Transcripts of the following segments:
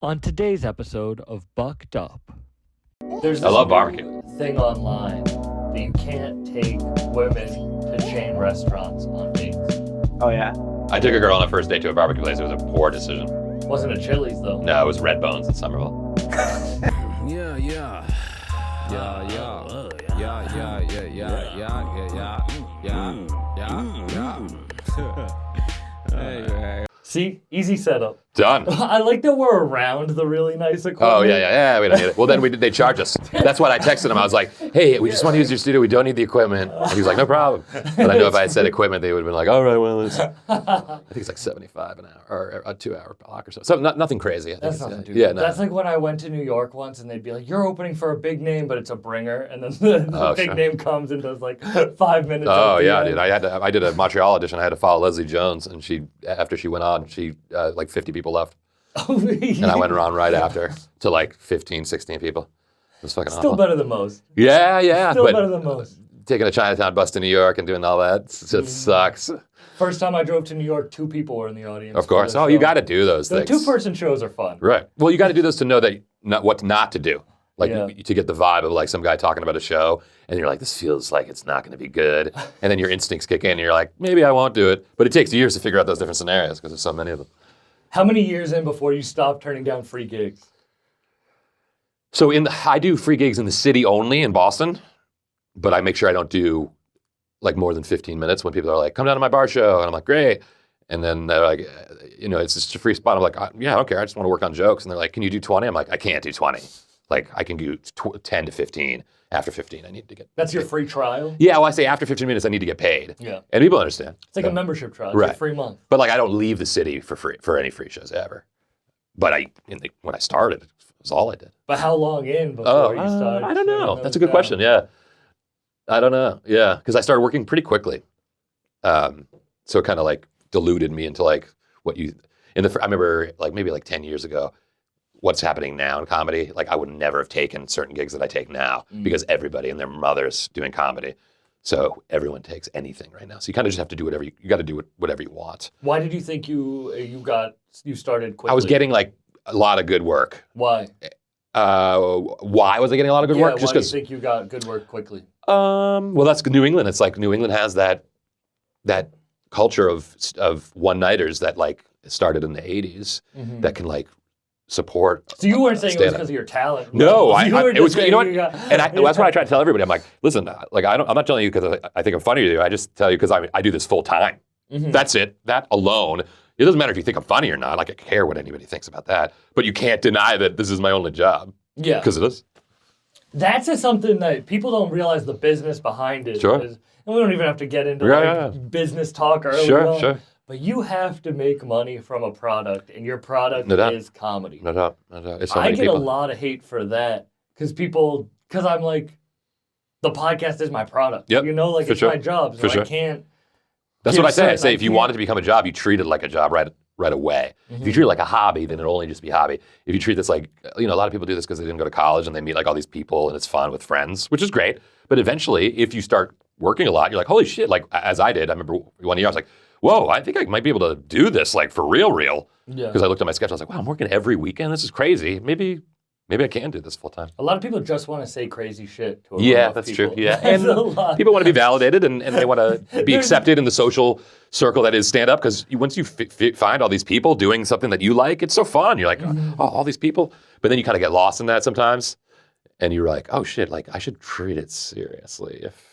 On today's episode of Bucked Up. There's I love barbecue. thing online that you can't take women to chain restaurants on dates. Oh, yeah? I took a girl on a first date to a barbecue place. It was a poor decision. Wasn't a Chili's though. No, it was Red Bones in Somerville. Yeah. Hey. See, easy setup. Done. I like that we're around the really nice equipment. Oh, yeah. We don't need it. Well, then they charge us. That's what I texted him. I was like, hey, we just want to use your studio. We don't need the equipment. And he was like, no problem. But I know if I had said equipment, they would have been like, all right, well, I think it's like $75 an hour or a 2-hour block or so. So nothing crazy. I think That's it's, nothing, dude. Yeah, no. That's like when I went to New York once and they'd be like, you're opening for a big name, but it's a bringer. And then the big sure. name comes and does like 5 minutes. Oh, at the yeah, end. dude. I did a Montreal audition. I had to follow Leslie Jones. And after she went on, like 50 people left. And I went around right after to like 15, 16 people. It was fucking Still awful. better than most. Yeah. Still but better than most. taking a Chinatown bus to New York and doing all that just sucks. First time I drove to New York, 2 people were in the audience. Of course. for the Oh, you show. got to do those The things. 2-person shows are fun. Right. Well, you got to do those to know that what not to do. Like Yeah. to get the vibe of like some guy talking about a show, and you're like, this feels like it's not going to be good. And then your instincts kick in, and you're like, maybe I won't do it. But it takes years to figure out those different scenarios because there's so many of them. How many years in before you stopped turning down free gigs? So I do free gigs in the city only in Boston, but I make sure I don't do like more than 15 minutes when people are like, come down to my bar show. And I'm like, great. And then they're like, it's just a free spot. I'm like, yeah, I don't care. I just want to work on jokes. And they're like, can you do 20? I'm like, I can't do 20. Like I can do 10 to 15. After 15, I need to get That's your free trial? Yeah, well, I say after 15 minutes, I need to get paid. Yeah. And people understand. It's like a membership trial. It's Right. a free month. But like, I don't leave the city for free for any free shows ever. But when I started, it was all I did. But how long in before you started? I don't know. turning That's a those good question. Yeah. I don't know. Yeah. Because I started working pretty quickly. So it kind of like diluted me into like I remember like maybe like 10 years ago, what's happening now in comedy, like I would never have taken certain gigs that I take now because everybody and their mother's doing comedy. So everyone takes anything right now. So you kind of just have to do whatever you got to do whatever you want. Why did you think you started quickly? I was getting like a lot of good work. Why? Why was I getting a lot of good work? Why do you think you got good work quickly? Well, that's New England. It's like New England has that culture of one-nighters that like started in the 80s that can like support. So you weren't saying it was stand-up. because of your talent. No, You was you know what? That's what I try to tell everybody. I'm like, listen, like I'm not telling you because I think I'm funny to you. I just tell you because I do this full time. That's it. That alone. It doesn't matter if you think I'm funny or not. Like I care what anybody thinks about that. But you can't deny that this is my only job. Yeah. Because it is. That's just something that people don't realize the business behind it. Sure. And we don't even have to get into Yeah. business talk early Sure, on. sure. But you have to make money from a product, and your product No doubt. is comedy. No doubt. It's so I many get people. a lot of hate for that because I'm like, the podcast is my product. Yep, You know, like for it's sure. my job. So For sure. I can't. That's give what I say. I certain- say if you can't- want it to become a job, you treat it like a job right away. If you treat it like a hobby, then it'll only just be a hobby. If you treat this like, a lot of people do this because they didn't go to college and they meet like all these people and it's fun with friends, which is great. But eventually, if you start working a lot, you're like, holy shit, like as I did. I remember one year I was like, whoa, I think I might be able to do this like for real. Yeah. Because I looked at my schedule, I was like, wow, I'm working every weekend. This is crazy. Maybe I can do this full time. A lot of people just want to say crazy shit to a room Yeah, of that's people. true. Yeah, That's and a lot. people want to be validated and they want to be accepted in the social circle that is stand-up. Because once you find all these people doing something that you like, it's so fun. You're like, oh, all these people. But then you kind of get lost in that sometimes, and you're like, oh shit, like I should treat it seriously. If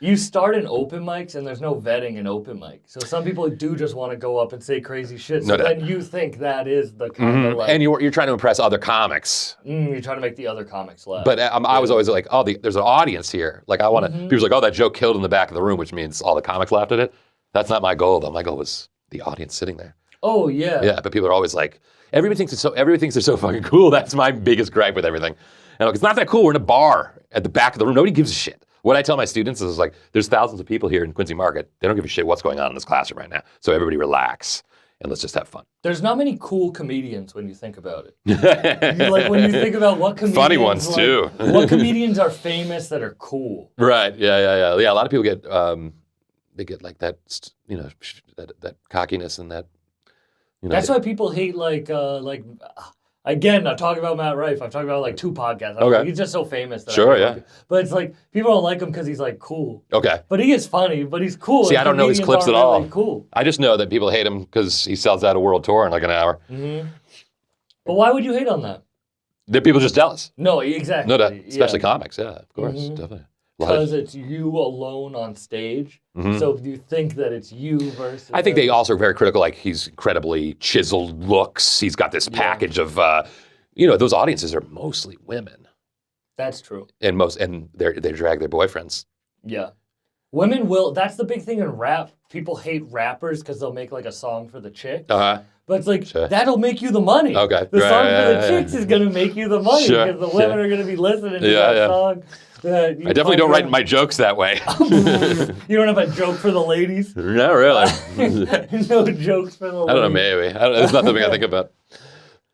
You start in open mics and there's no vetting in open mic. So some people do just want to go up and say crazy shit. So No doubt. then you think that is the kind of like, and you're trying to impress other comics. you're trying to make the other comics laugh. But I was always like, oh, there's an audience here. Like I want to. People's like, oh, that joke killed in the back of the room, which means all the comics laughed at it. That's not my goal though. My goal was the audience sitting there. oh yeah. Yeah, but people are always like, everybody thinks they're so fucking cool. That's my biggest gripe with everything. And I'm like, it's not that cool. We're in a bar at the back of the room. Nobody gives a shit. What I tell my students is like, there's thousands of people here in Quincy Market. They don't give a shit what's going on in this classroom right now. So everybody relax and let's just have fun. There's not many cool comedians when you think about it. Like when you think about what comedians Funny ones, like, too. What comedians are famous that are cool? Right. Yeah. A lot of people get they get like that, that cockiness and that. That's why people hate like Again, I'm talking about Matt Rife. I'm talking about like 2 podcasts. Okay. He's just so famous. That Sure, I yeah. But it's like people don't like him because he's like cool. Okay. But he is funny. But he's cool. See, and I don't know his comedians clips at aren't all. really Cool. I just know that people hate him because he sells out a world tour in like an hour. Mm-hmm. But why would you hate on that? They're people just jealous. No, exactly. No doubt. Especially comics. Yeah, of course. Mhm. Definitely. Because it's you alone on stage. Mhm. So you think that it's you versus. I think they also are very critical. Like he's incredibly chiseled looks. He's got this package of, those audiences are mostly women, That's true. and they drag their boyfriends. Yeah. Women will. That's the big thing in rap. People hate rappers because they'll make like a song for the chick. Uh-huh. But it's like, Sure. that'll make you the money. Okay. The Right, song yeah, for the yeah, chicks is going to make you the money Sure, because the women sure. are going to be listening to Yeah, that yeah. song. That you I definitely don't find write my jokes that way. You don't have a joke for the ladies? Not really. No jokes for the ladies. I don't know, maybe. It's not something I think about.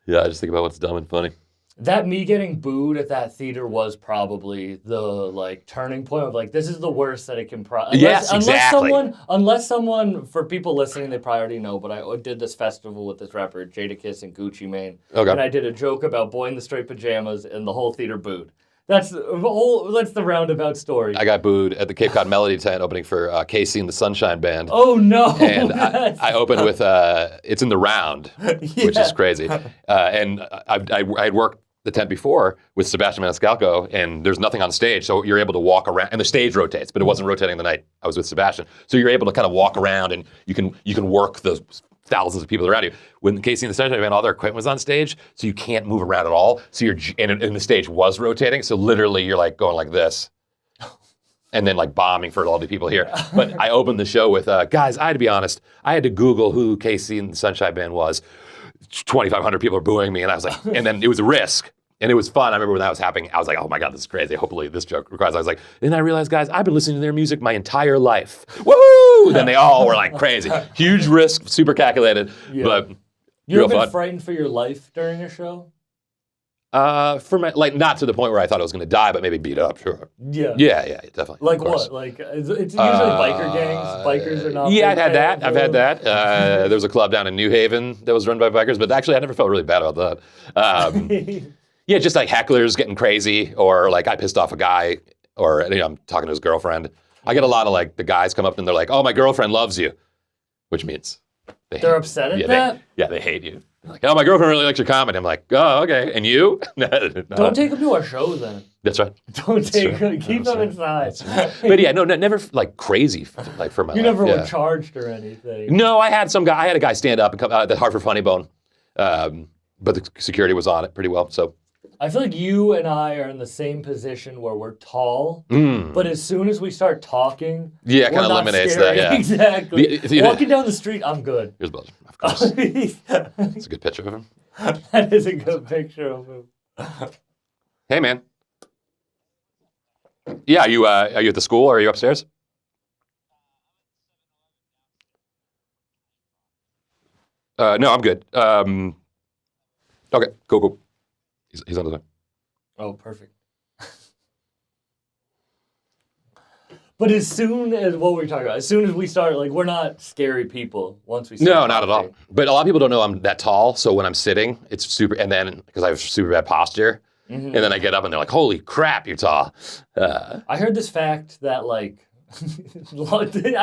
Yeah, I just think about what's dumb and funny. That me getting booed at that theater was probably the like turning point of like, this is the worst that it can Yes, exactly. Unless someone, for people listening, they probably already know, but I did this festival with this rapper, Jadakiss and Gucci Mane. Okay. And I did a joke about Boy in the Straight Pajamas and the whole theater booed. That's the roundabout story. I got booed at the Cape Cod Melody tent opening for Casey and the Sunshine Band. Oh no! And I opened with It's in the Round, which is crazy. And I had worked the tent before with Sebastian Maniscalco, and there's nothing on stage, so you're able to walk around, and the stage rotates, but it wasn't rotating the night I was with Sebastian. So you're able to kind of walk around, and you can work those thousands of people around you. When Casey and the Sunshine Band, all their equipment was on stage, so you can't move around at all. So and the stage was rotating, so literally you're like going like this. And then like bombing for all the people here. But I opened the show with, guys, I had to be honest, I had to Google who Casey and the Sunshine Band was. 2,500 people are booing me, and I was like, and then it was a risk. And it was fun. I remember when that was happening, I was like, oh my God, this is crazy. Hopefully this joke requires. I was like, then I realized, guys, I've been listening to their music my entire life. Woo! Then they all were like crazy. Huge risk, super calculated, but You real ever been fun. frightened for your life during a show? Not to the point where I thought I was going to die, but maybe beat up, sure. Yeah. Yeah, definitely. Like of course. what? Like it's usually biker gangs. Bikers are not. Yeah, big I've had fans that. There was a club down in New Haven that was run by bikers, but actually I never felt really bad about that. Yeah, just like hecklers getting crazy, or like I pissed off a guy, or I'm talking to his girlfriend. I get a lot of like the guys come up and they're like, "Oh, my girlfriend loves you," which means They're upset at that? They hate you. They're like, "Oh, my girlfriend really likes your comedy." I'm like, "Oh, okay." And you? No. Don't take them to our show then. That's right. Don't take right. them. Keep them inside. But yeah, no, never like crazy like for my You life. never yeah. were charged or anything. No, I had a guy stand up and come the Hartford Funny Bone, but the security was on it pretty well. So I feel like you and I are in the same position where we're tall, but as soon as we start talking, Yeah, it we're kinda not eliminates scary. that, yeah. Exactly. Walking down the street, I'm good. here's Boulger, of course. It's a good picture of him. That is a good picture of him. Hey, man. Yeah, are you at the school or are you upstairs? No, I'm good. Okay, cool. He's on his way. Oh, perfect. But as soon as, what were we talking about? As soon as we start, like, we're not scary people once we start No, not at all. talking. But a lot of people don't know I'm that tall, so when I'm sitting, it's super, and then, because I have super bad posture, and then I get up and they're like, holy crap, you're tall. I heard this fact that, like, I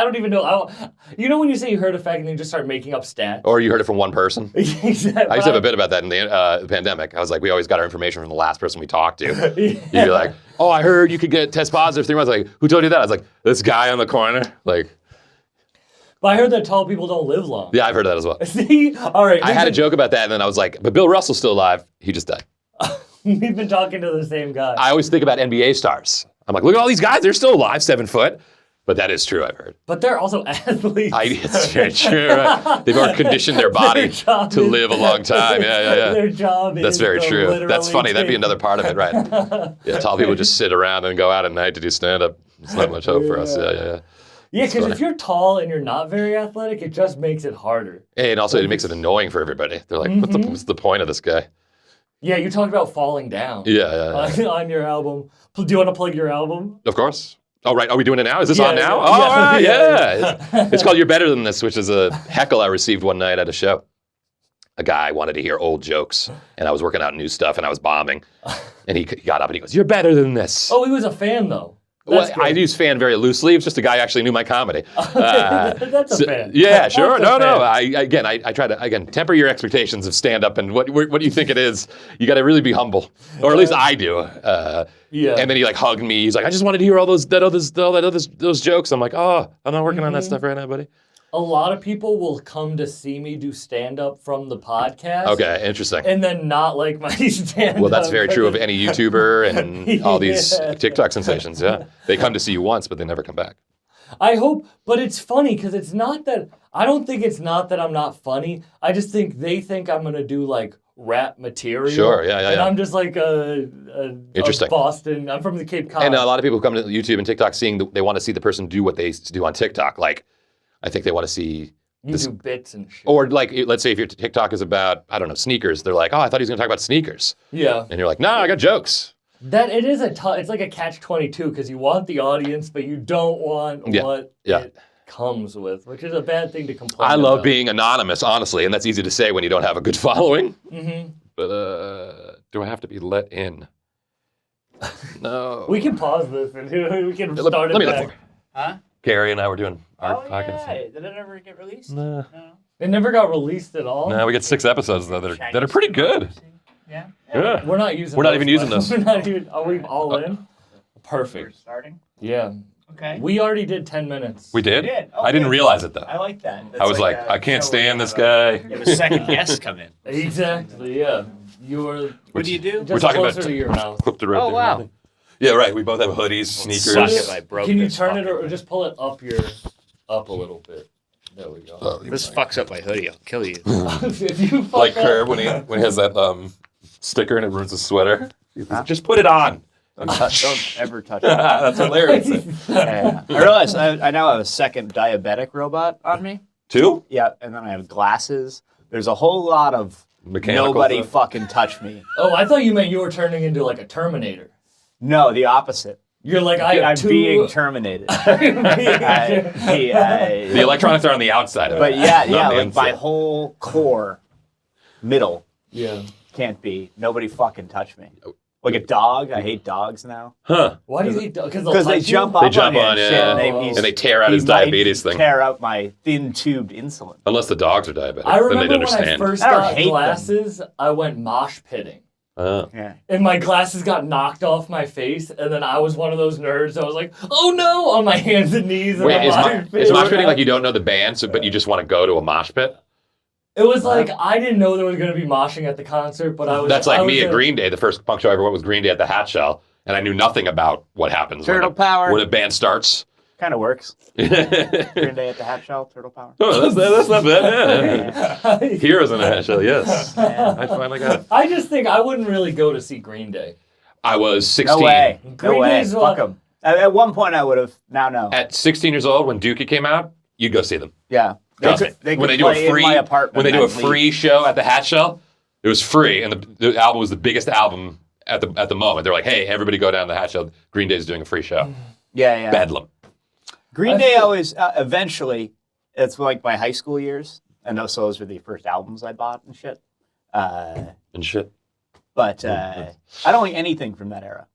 don't even know. You know when you say you heard a fact and then you just start making up stats? Or you heard it from one person. Exactly. I used to have a bit about that in the pandemic. I was like, we always got our information from the last person we talked to. You'd be like, oh, I heard you could get test positive 3 months. Like, who told you that? I was like, this guy on the corner. Like, But I heard that tall people don't live long. yeah, I've heard that as well. See? All right. I had a joke about that, and then I was like, but Bill Russell's still alive. He just died. We've been talking to the same guy. I always think about NBA stars. I'm like, look at all these guys. They're still alive, 7 foot. But that is true, I've heard. But they're also athletes. It's very true. Right? They've already conditioned their body to live a long time. Yeah. Their job is That's very to true. literally That's funny. That'd be take- another part of it, right? Yeah, tall people just sit around and go out at night to do stand-up. It's not much hope for us. Yeah. Yeah, because funny. if you're tall and you're not very athletic, it just makes it harder. And also, it makes it annoying for everybody. They're like, what's the point of this guy? Yeah, you talked about falling down. Yeah. On your album. Do you want to plug your album? Of course. Oh, right. Are we doing it now? Is this Yeah, on now? yeah, Oh, all right, yeah. yeah. It's called You're Better Than This, which is a heckle I received one night at a show. a guy wanted to hear old jokes, and I was working out new stuff, and I was bombing. And he got up and he goes, "You're better than this." Oh, he was a fan though. Well, I use fan very loosely. It was just a guy who actually knew my comedy. That's a fan. Yeah, sure. That's a No. fan. I try to temper your expectations of stand-up and what do you think it is. You got to really be humble, or at least I do. Yeah. And then he like hugged me. He's like, "I just wanted to hear all those jokes." I'm like, "Oh, I'm not working on that stuff right now, buddy." A lot of people will come to see me do stand-up from the podcast. Okay, interesting. And then not like my stand-up. Well, that's very true of any YouTuber and all these Yeah. TikTok sensations. Yeah, they come to see you once, but they never come back. I hope, but it's funny because it's not that, I don't think it's not that I'm not funny. I just think they think I'm going to do like rap material. Sure, yeah. And I'm just like a Interesting. Boston, I'm from the Cape Cod. And a lot of people come to YouTube and TikTok they want to see the person do what they do on TikTok. Like, I think they want to see you do bits and shit. or like, let's say if your TikTok is about, I don't know, sneakers, they're like, "Oh, I thought he was going to talk about sneakers." Yeah. And you're like, "No, I got jokes." That it is it's like a catch-22 because you want the audience, but you don't want what it comes with, which is a bad thing to complain about. I love being anonymous, honestly, and that's easy to say when you don't have a good following. Mm-hmm. But do I have to be let in? No. We can pause this and we can Let start me it look. back. Huh? Gary and I were doing our podcast. Yeah. Did it ever get released? No. It never got released at all. No, we get 6 episodes though that are pretty good. Yeah. Yeah. We're not using. We're not those, even using but those. We're not even. Are we all in? We're Perfect. starting. Yeah. Okay. We already did 10 minutes. We did? We did. Oh, I didn't good. realize it though. I like that. I was like, I can't stand this guy. You have a second guest come in. Exactly. Yeah. You were What do you do? just We're talking closer about to your mouth. Clip the red Oh, there, wow. Rodney. Yeah, right. We both have hoodies, Suck sneakers. it, I broke Can you this turn it fucking or just pull it up up a little bit? There we go. Oh, This fucks up my hoodie. I'll kill you. If you fuck like up- Curb when he has that sticker and it ruins his sweater. He's like, "Just put it on." Don't ever touch it. That's hilarious. Yeah. I realize I now have a second diabetic robot on me. 2? Yeah, and then I have glasses. There's a whole lot of Mechanical nobody stuff. fucking touch me. Oh, I thought you meant you were turning into like a Terminator. No, the opposite. You're like I I'm have two. being terminated. The electronics are on the outside of it. But yeah, not yeah, the like my inside. whole core, middle, Yeah. can't be. Nobody fucking touch me. Like a dog. I hate dogs now. Huh. Why do you think? Because They jump They up jump on, on, you and yeah. shit, Oh. And they tear out he his might diabetes thing. Tear out my thin tubed insulin. Unless the dogs are diabetic. I then remember they'd when I understand. first I don't got hate them. glasses, I went mosh pitting. Oh. Yeah. And my glasses got knocked off my face, and then I was one of those nerds that was like, "Oh no!" on my hands and knees. And Wait, is mosh mosh pitting like you don't know the band, but you just want to go to a mosh pit? It was like I didn't know there was going to be moshing at the concert, but I was. That's like I me was at a- Green Day. The first punk show I ever went was Green Day at the Hat Shell, and I knew nothing about what happens Turtle when power. when a band starts. Kind of works. Oh, Green Day at the Hat Shell, Turtle Power. that's not bad. Yeah. Yeah. Heroes in the Hat Shell, yes. Yeah. I finally got it. I just think I wouldn't really go to see Green Day. I was 16. No way. No Green way. Day's Fuck them. At one point, I would have. Now, no. At 16 years old, when Dookie came out, you'd go see them. Yeah. Trust me. They When could they do a play free, in my apartment. when they do a and I'd leave. free show at the Hat Shell, it was free, and the album was the biggest album at the moment. They're like, "Hey, everybody, go down to the Hat Shell. Green Day's doing a free show." Yeah, yeah. Bedlam. Green Day always, eventually, it's like my high school years. And those were the first albums I bought and shit. And shit. But I don't like anything from that era.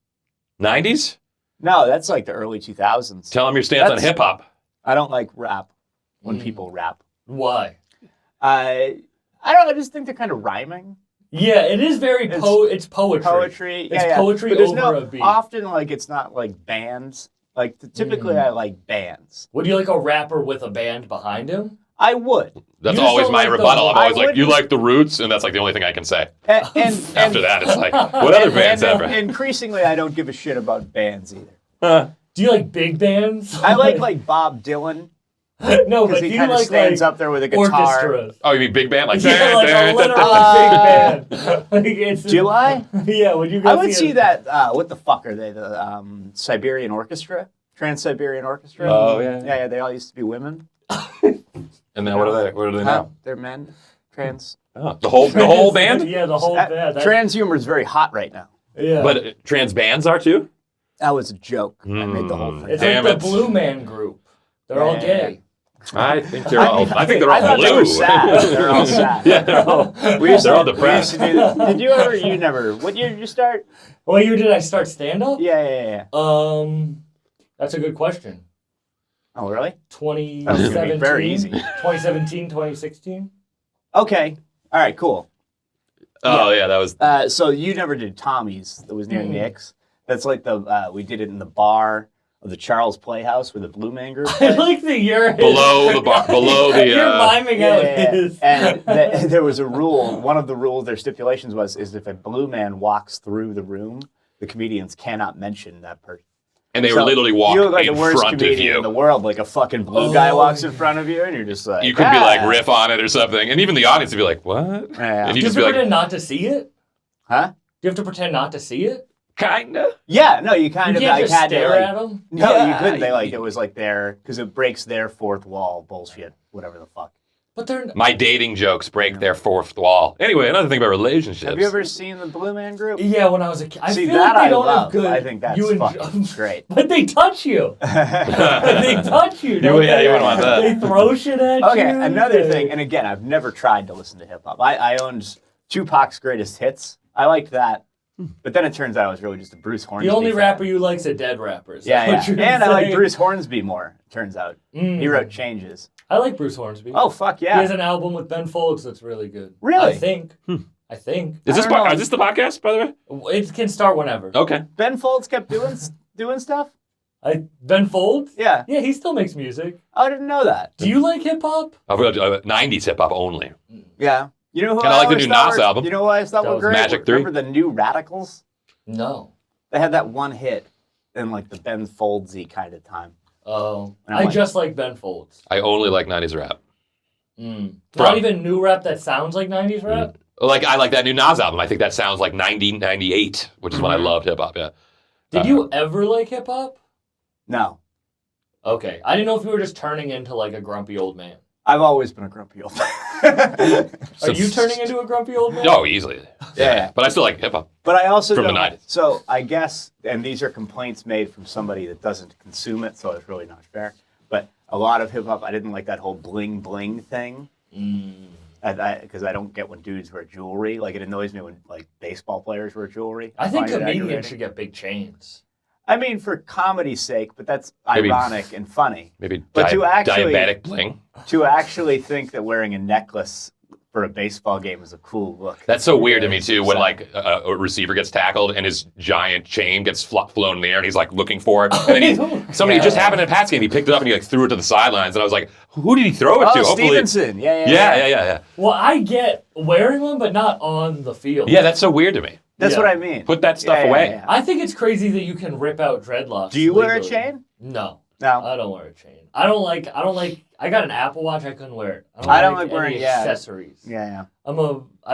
90s? No, that's like the early 2000s. Tell them your stance on That's- hip hop. I don't like rap when people rap. Why? I don't know, I just think they're kind of rhyming. Yeah, it is very It's it's poetry. Poetry. It's yeah. poetry But there's over no, a beat. often, like, it's not like bands. Like, typically, I like bands. Would you like a rapper with a band behind him? I would. That's You just always don't my like the- rebuttal. I'm I always like, "You wouldn't- like the Roots?" And that's like the only thing I can say. And After that, it's like, what other bands ever? increasingly, I don't give a shit about bands either. Do you like big bands? I like Bob Dylan no, because but he do you kind of like stands up there with a guitar. orchestras? Oh, you mean big band? Like, Yeah, like a Leonard big band. Like, it's- Do I? Yeah, would you go I would see see that. What the fuck are they? The Siberian Orchestra, Trans-Siberian Orchestra. Oh, yeah. yeah. They all used to be women. And now what are they? What are they now? They're men. Trans. Oh, the whole band? Yeah, the whole band. That- Trans humor is very hot right now. yeah. But trans bands are too? That was a joke. I made the whole thing. it's Damn like it. the Blue Man Group. They're all Yeah. gay. I think they're all. I think they're I all thought blue. they were sad. They're all sad. Yeah, they're all. They're all depressed. We used to do, did you ever? You never. What year did you start? What year did I start stand-up? Yeah. That's a good question. Oh, really? 2017. Very easy. 2017, 2016. Okay. All right. Cool. Oh yeah, that was. So you never did Tommy's that was near Nick's. That's like we did it in the bar of the Charles Playhouse where the Blue Man Group I played. like the you're Below the bar, below the. You're miming out his. And there was a rule. One of the rules, their stipulations is if a blue man walks through the room, the comedians cannot mention that person. And they were literally walking you look like in the worst front of comedian in the you. world. Like a fucking blue guy walks in front of you, and you're just like, You could be like riff on it or something, and even the audience would be like, "What?" Yeah. And Do you you have just to be like, pretend not to see it? Huh? Do you have to pretend not to see it? "Kinda." Yeah, no, you kind You of can't like just had to stare like, at them? no, Yeah, you couldn't. They like it was like their because it breaks their fourth wall bullshit, whatever the fuck. But they're... My dating jokes break their fourth wall. Anyway, another thing about relationships. Have you ever seen the Blue Man Group? Yeah, when I was a kid. I See, feel that like they I don't love. have good... I think that's fucking great. But they touch you. They touch you. Don't Yeah, they? you wouldn't want that. They throw shit at you. Okay, another thing, and again, I've never tried to listen to hip hop. I owned Tupac's Greatest Hits. I liked that, but then it turns out I was really just a Bruce Hornsby The only fan. rapper you like's a dead rapper. Is that Yeah, what you're and I like saying? Bruce Hornsby more. It turns out he wrote Changes. I like Bruce Hornsby. Oh fuck He yeah! has an album with Ben Folds that's really good. Really? I think. I think. Is this I don't know. is this the podcast, by the way? It can start whenever. Okay. Ben Folds kept doing stuff. Ben Folds? Yeah. Yeah, he still makes music. I didn't know that. Do you like hip hop? 90s hip hop only. Yeah. You know who? And I like the always new thought Nas were- album. You know what I thought That were was great? Magic 3? Remember the New Radicals? No. They had that one hit in like the Ben Foldsy kind of time. Oh. And I I'm like- just like Ben Folds. I only like 90s rap. Not Bro. even new rap that sounds like 90s rap? Like I like that new Nas album. I think that sounds like 1998, which is when I loved hip hop. Yeah. Did you ever like hip hop? No, Okay. I didn't know if you were just turning into like a grumpy old man. I've always been a grumpy old man. Are you turning into a grumpy old man? Oh, easily. Yeah. But I still like hip hop. But I also From the don't- 90s. So I guess, and these are complaints made from somebody that doesn't consume it, so it's really not fair. But a lot of hip hop, I didn't like that whole bling bling thing. Because I don't get when dudes wear jewelry. Like it annoys me when like baseball players wear jewelry. I think find it comedians aggravating. should get big chains. I mean, for comedy's sake, but that's Maybe- ironic and funny. Maybe But to actually- diabetic bling. To actually think that wearing a necklace for a baseball game is a cool look. That's so weird to me too. When So- like a receiver gets tackled and his giant chain gets flown in the air and he's like looking for it. And then somebody Yeah. just happened at Pat's game. He picked it up and he like threw it to the sidelines. And I was like, who did he throw it to? Oh, Hopefully- Stevenson. Yeah. Yeah. Well, I get wearing them, but not on the field. Yeah, that's so weird to me. That's Yeah. what I mean. Put that stuff Yeah, away. yeah. I think it's crazy that you can rip out dreadlocks. Do you wear a legally. chain? No. No. I don't wear a chain. I don't like. I got an Apple Watch. I couldn't wear it. I don't like any wearing- accessories. Yeah. I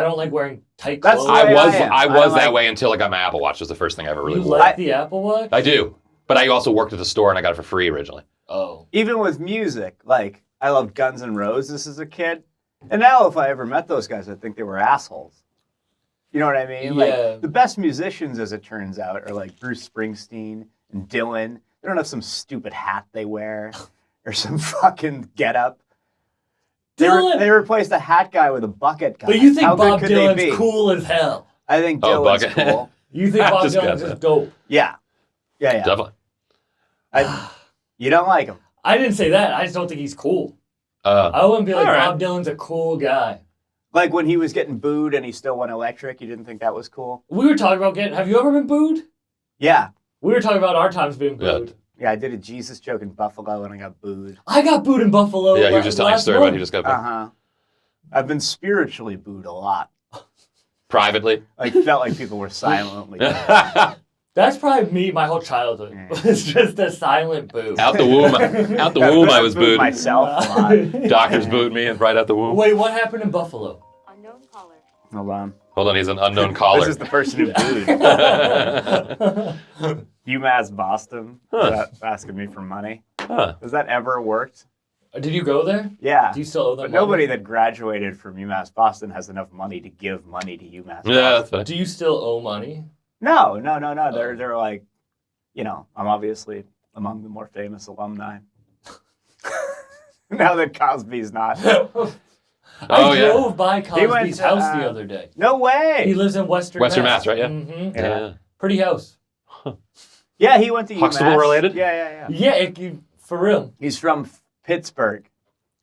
don't like wearing tight That's clothes. the way I am. I I was don't that like- way until I got my Apple Watch. Was the first thing I ever really You wore. like the Apple Watch? I do, but I also worked at the store and I got it for free originally. Oh. Even with music, like I loved Guns N' Roses as a kid, and now if I ever met those guys, I'd think they were assholes. You know what I mean? Yeah. Like the best musicians, as it turns out, are like Bruce Springsteen and Dylan. They don't have some stupid hat they wear or some fucking getup. Dylan. They replaced the hat guy with a bucket guy. But you think How good Bob could they be? Dylan's cool as hell? I think Oh, Dylan's bucket. cool. You think Bob Just got Dylan's that. just dope? Yeah. Definitely. You don't like him. I didn't say that. I just don't think he's cool. I wouldn't be like, all right. Bob Dylan's a cool guy. Like when he was getting booed and he still went electric, you didn't think that was cool? We were talking about have you ever been booed? Yeah. We were talking about our times being Yeah. booed. Yeah, I did a Jesus joke in Buffalo and I got booed. I got booed in Buffalo. Yeah, he was just telling a last story about month. he just got Uh-huh. I've been spiritually booed a lot. privately. Like felt like people were silently. That's probably me my whole childhood. Yeah. It's just a silent boo. Out the womb, I was booed. myself a lot. Doctors booed me and right out the womb. Wait, what happened in Buffalo? Unknown caller. Hold on. Hold on, he's an unknown caller. This is the person who booed. UMass Boston. Asking me for money. Huh. Has that ever worked? Did you go there? Yeah. Do you still owe them But money? nobody that graduated from UMass Boston has enough money to give money to UMass Boston. Yeah, that's fine. Do you still owe money? No. They're like, you know, I'm obviously among the more famous alumni. now that Cosby's not. Oh, I yeah. drove by He went Cosby's to, house the other day. No way. He lives in Western Mass, right? Yeah. Mm-hmm. Yeah. Pretty house. Yeah, he went to UMass. Huxtable related? Yeah. Yeah, for real. He's from Pittsburgh.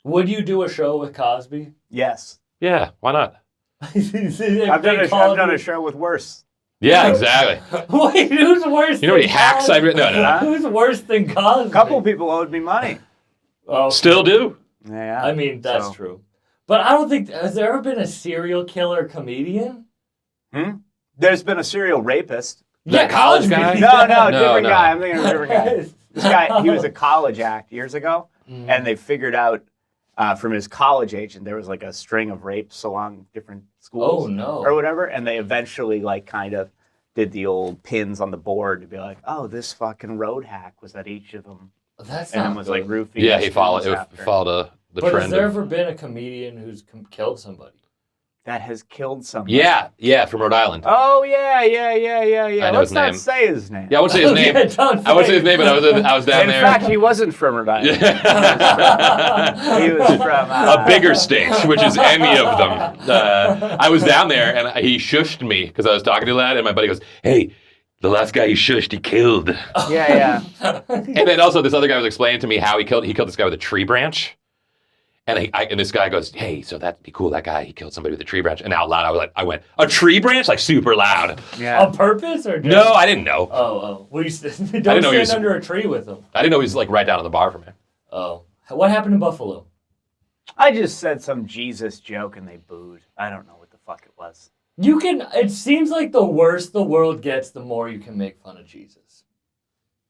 Would you do a show with Cosby? Yes. Yeah, why not? I've done a show with worse. Yeah, exactly. Wait, who's worse? You know how many than hacks Cosby? I've written? No. Huh? Who's worse than Cosby? A couple people owed me money. Oh, Still do. Yeah. I mean, that's So- true. But I don't think has there ever been a serial killer comedian? There's been a serial rapist. That college Cosby. guy? No, No, different no. guy. I'm thinking of a different guy. This guy, he was a college act years ago, and they figured out from his college agent there was like a string of rapes along different schools Oh, no. or whatever, and they eventually like kind of did the old pins on the board to be like, oh, this fucking road hack was at each of them, That's and not it was like good. roofing. Yeah, the he followed students after. the But trend. has there ever been a comedian who's killed somebody? That has killed someone. Yeah, from Rhode Island. Oh yeah. I know Let's his not name. say his name. Yeah, I wouldn't say his name. Yeah, don't I wouldn't say say his name, but I was down In there. fact, he wasn't from Rhode Island. He was from A bigger state, which is any of them. I was down there, and he shushed me because I was talking too loud, and my buddy goes, "Hey, the last guy he shushed, he killed." Yeah. And then also this other guy was explaining to me how he killed this guy with a tree branch. And and this guy goes, "Hey, so that'd be cool. That guy, he killed somebody with a tree branch." And out loud, I went, "A tree branch?" Like super loud. Yeah. On purpose or just... No, I didn't know. Oh. Well, don't didn't know stand he was- under a tree with him. I didn't know he was like right down on the bar from me. Oh. What happened in Buffalo? I just said some Jesus joke and they booed. I don't know what the fuck it was. It seems like the worse the world gets, the more you can make fun of Jesus.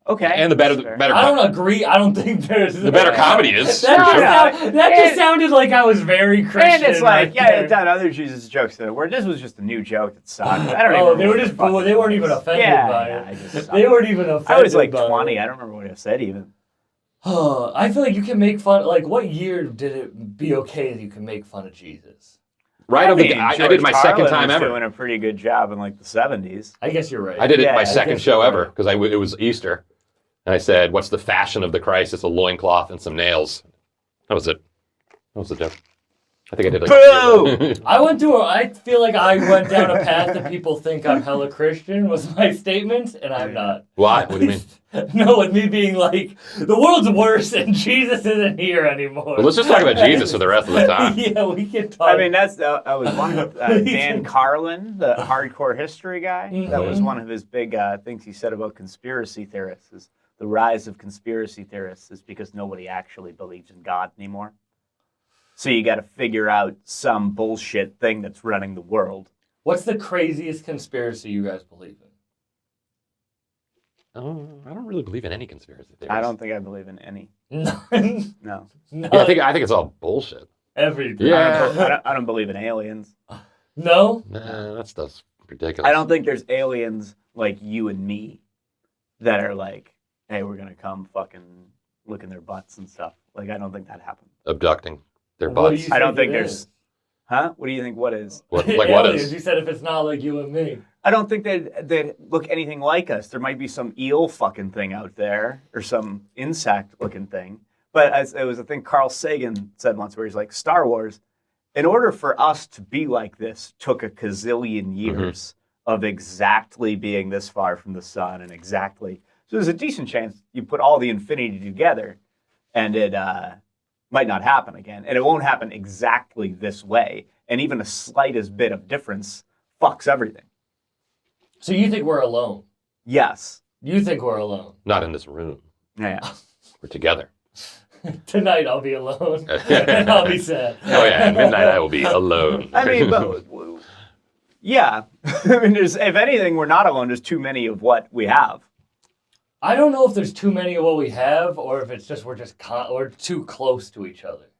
Okay. And the better, that's fair. better, I don't agree. I don't think there's... the better comedy is. That, for just, sure. that just sounded like I was very Christian. And it's like, right yeah, there. I've done other Jesus jokes that were. This was just a new joke that sucked. I don't even. Oh, they remember were what just the fuck booed. it They weren't was. even offended Yeah, by yeah, I it. just They weren't even offended. I was like by 20. It. I don't remember what I said even. I feel like you can make fun. Like, what year did it be okay that you can make fun of Jesus? Right of the, I did my second Carlin time was ever. doing a pretty good job in like the 70s. I guess you're right. I did it Yeah, my I second guess show you're ever right. because it was Easter, and I said, "What's the fashion of the Christ? It's a loincloth and some nails." That was it. That was the joke. I think I did like. Boo! I feel like I went down a path that people think I'm hella Christian was my statement, and I'm not. Why? What do you mean? No, with me being like, the world's worse and Jesus isn't here anymore. Well, let's just talk about Jesus for the rest of the time. Yeah, we can talk. I mean, that's I was one of Dan Carlin, the hardcore history guy. That was one of his big things he said about conspiracy theorists. Is the rise of conspiracy theorists is because nobody actually believes in God anymore. So you got to figure out some bullshit thing that's running the world. What's the craziest conspiracy you guys believe in? Oh, I don't really believe in any conspiracy theories. I don't think I believe in any. None. No. No. Yeah, I think it's all bullshit. Everything. Yeah. I don't believe in aliens. No? Nah, that stuff's ridiculous. I don't think there's aliens like you and me that are like, hey, we're gonna come fucking look in their butts and stuff. Like, I don't think that happened. abducting their What do butts. you I don't think it there's. is? Huh? What do you think? What is? What what Aliens, is? You said if it's not like you and me. I don't think they'd look anything like us. There might be some eel fucking thing out there or some insect looking thing. But it was a thing Carl Sagan said once where he's like, Star Wars, in order for us to be like this, took a gazillion years of exactly being this far from the sun and exactly. So there's a decent chance you put all the infinity together and it might not happen again. And it won't happen exactly this way. And even the slightest bit of difference fucks everything. So you think we're alone? Yes. You think we're alone? Not in this room. Yeah. We're together. Tonight I'll be alone. And I'll be sad. Oh yeah, at midnight I will be alone. I mean, but yeah. I mean, if anything, we're not alone. There's too many of what we have. I don't know if there's too many of what we have, or if it's just we're too close to each other.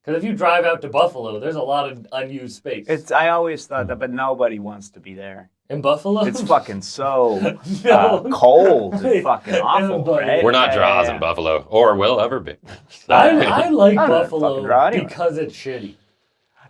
Because if you drive out to Buffalo, there's a lot of unused space. I always thought that, but nobody wants to be there. In Buffalo, It's fucking so No. cold and fucking awful, Everybody. right? We're not Yeah, draws yeah, in Buffalo, or will ever be. I like I'm not a Buffalo fucking draw anyway. because it's shitty.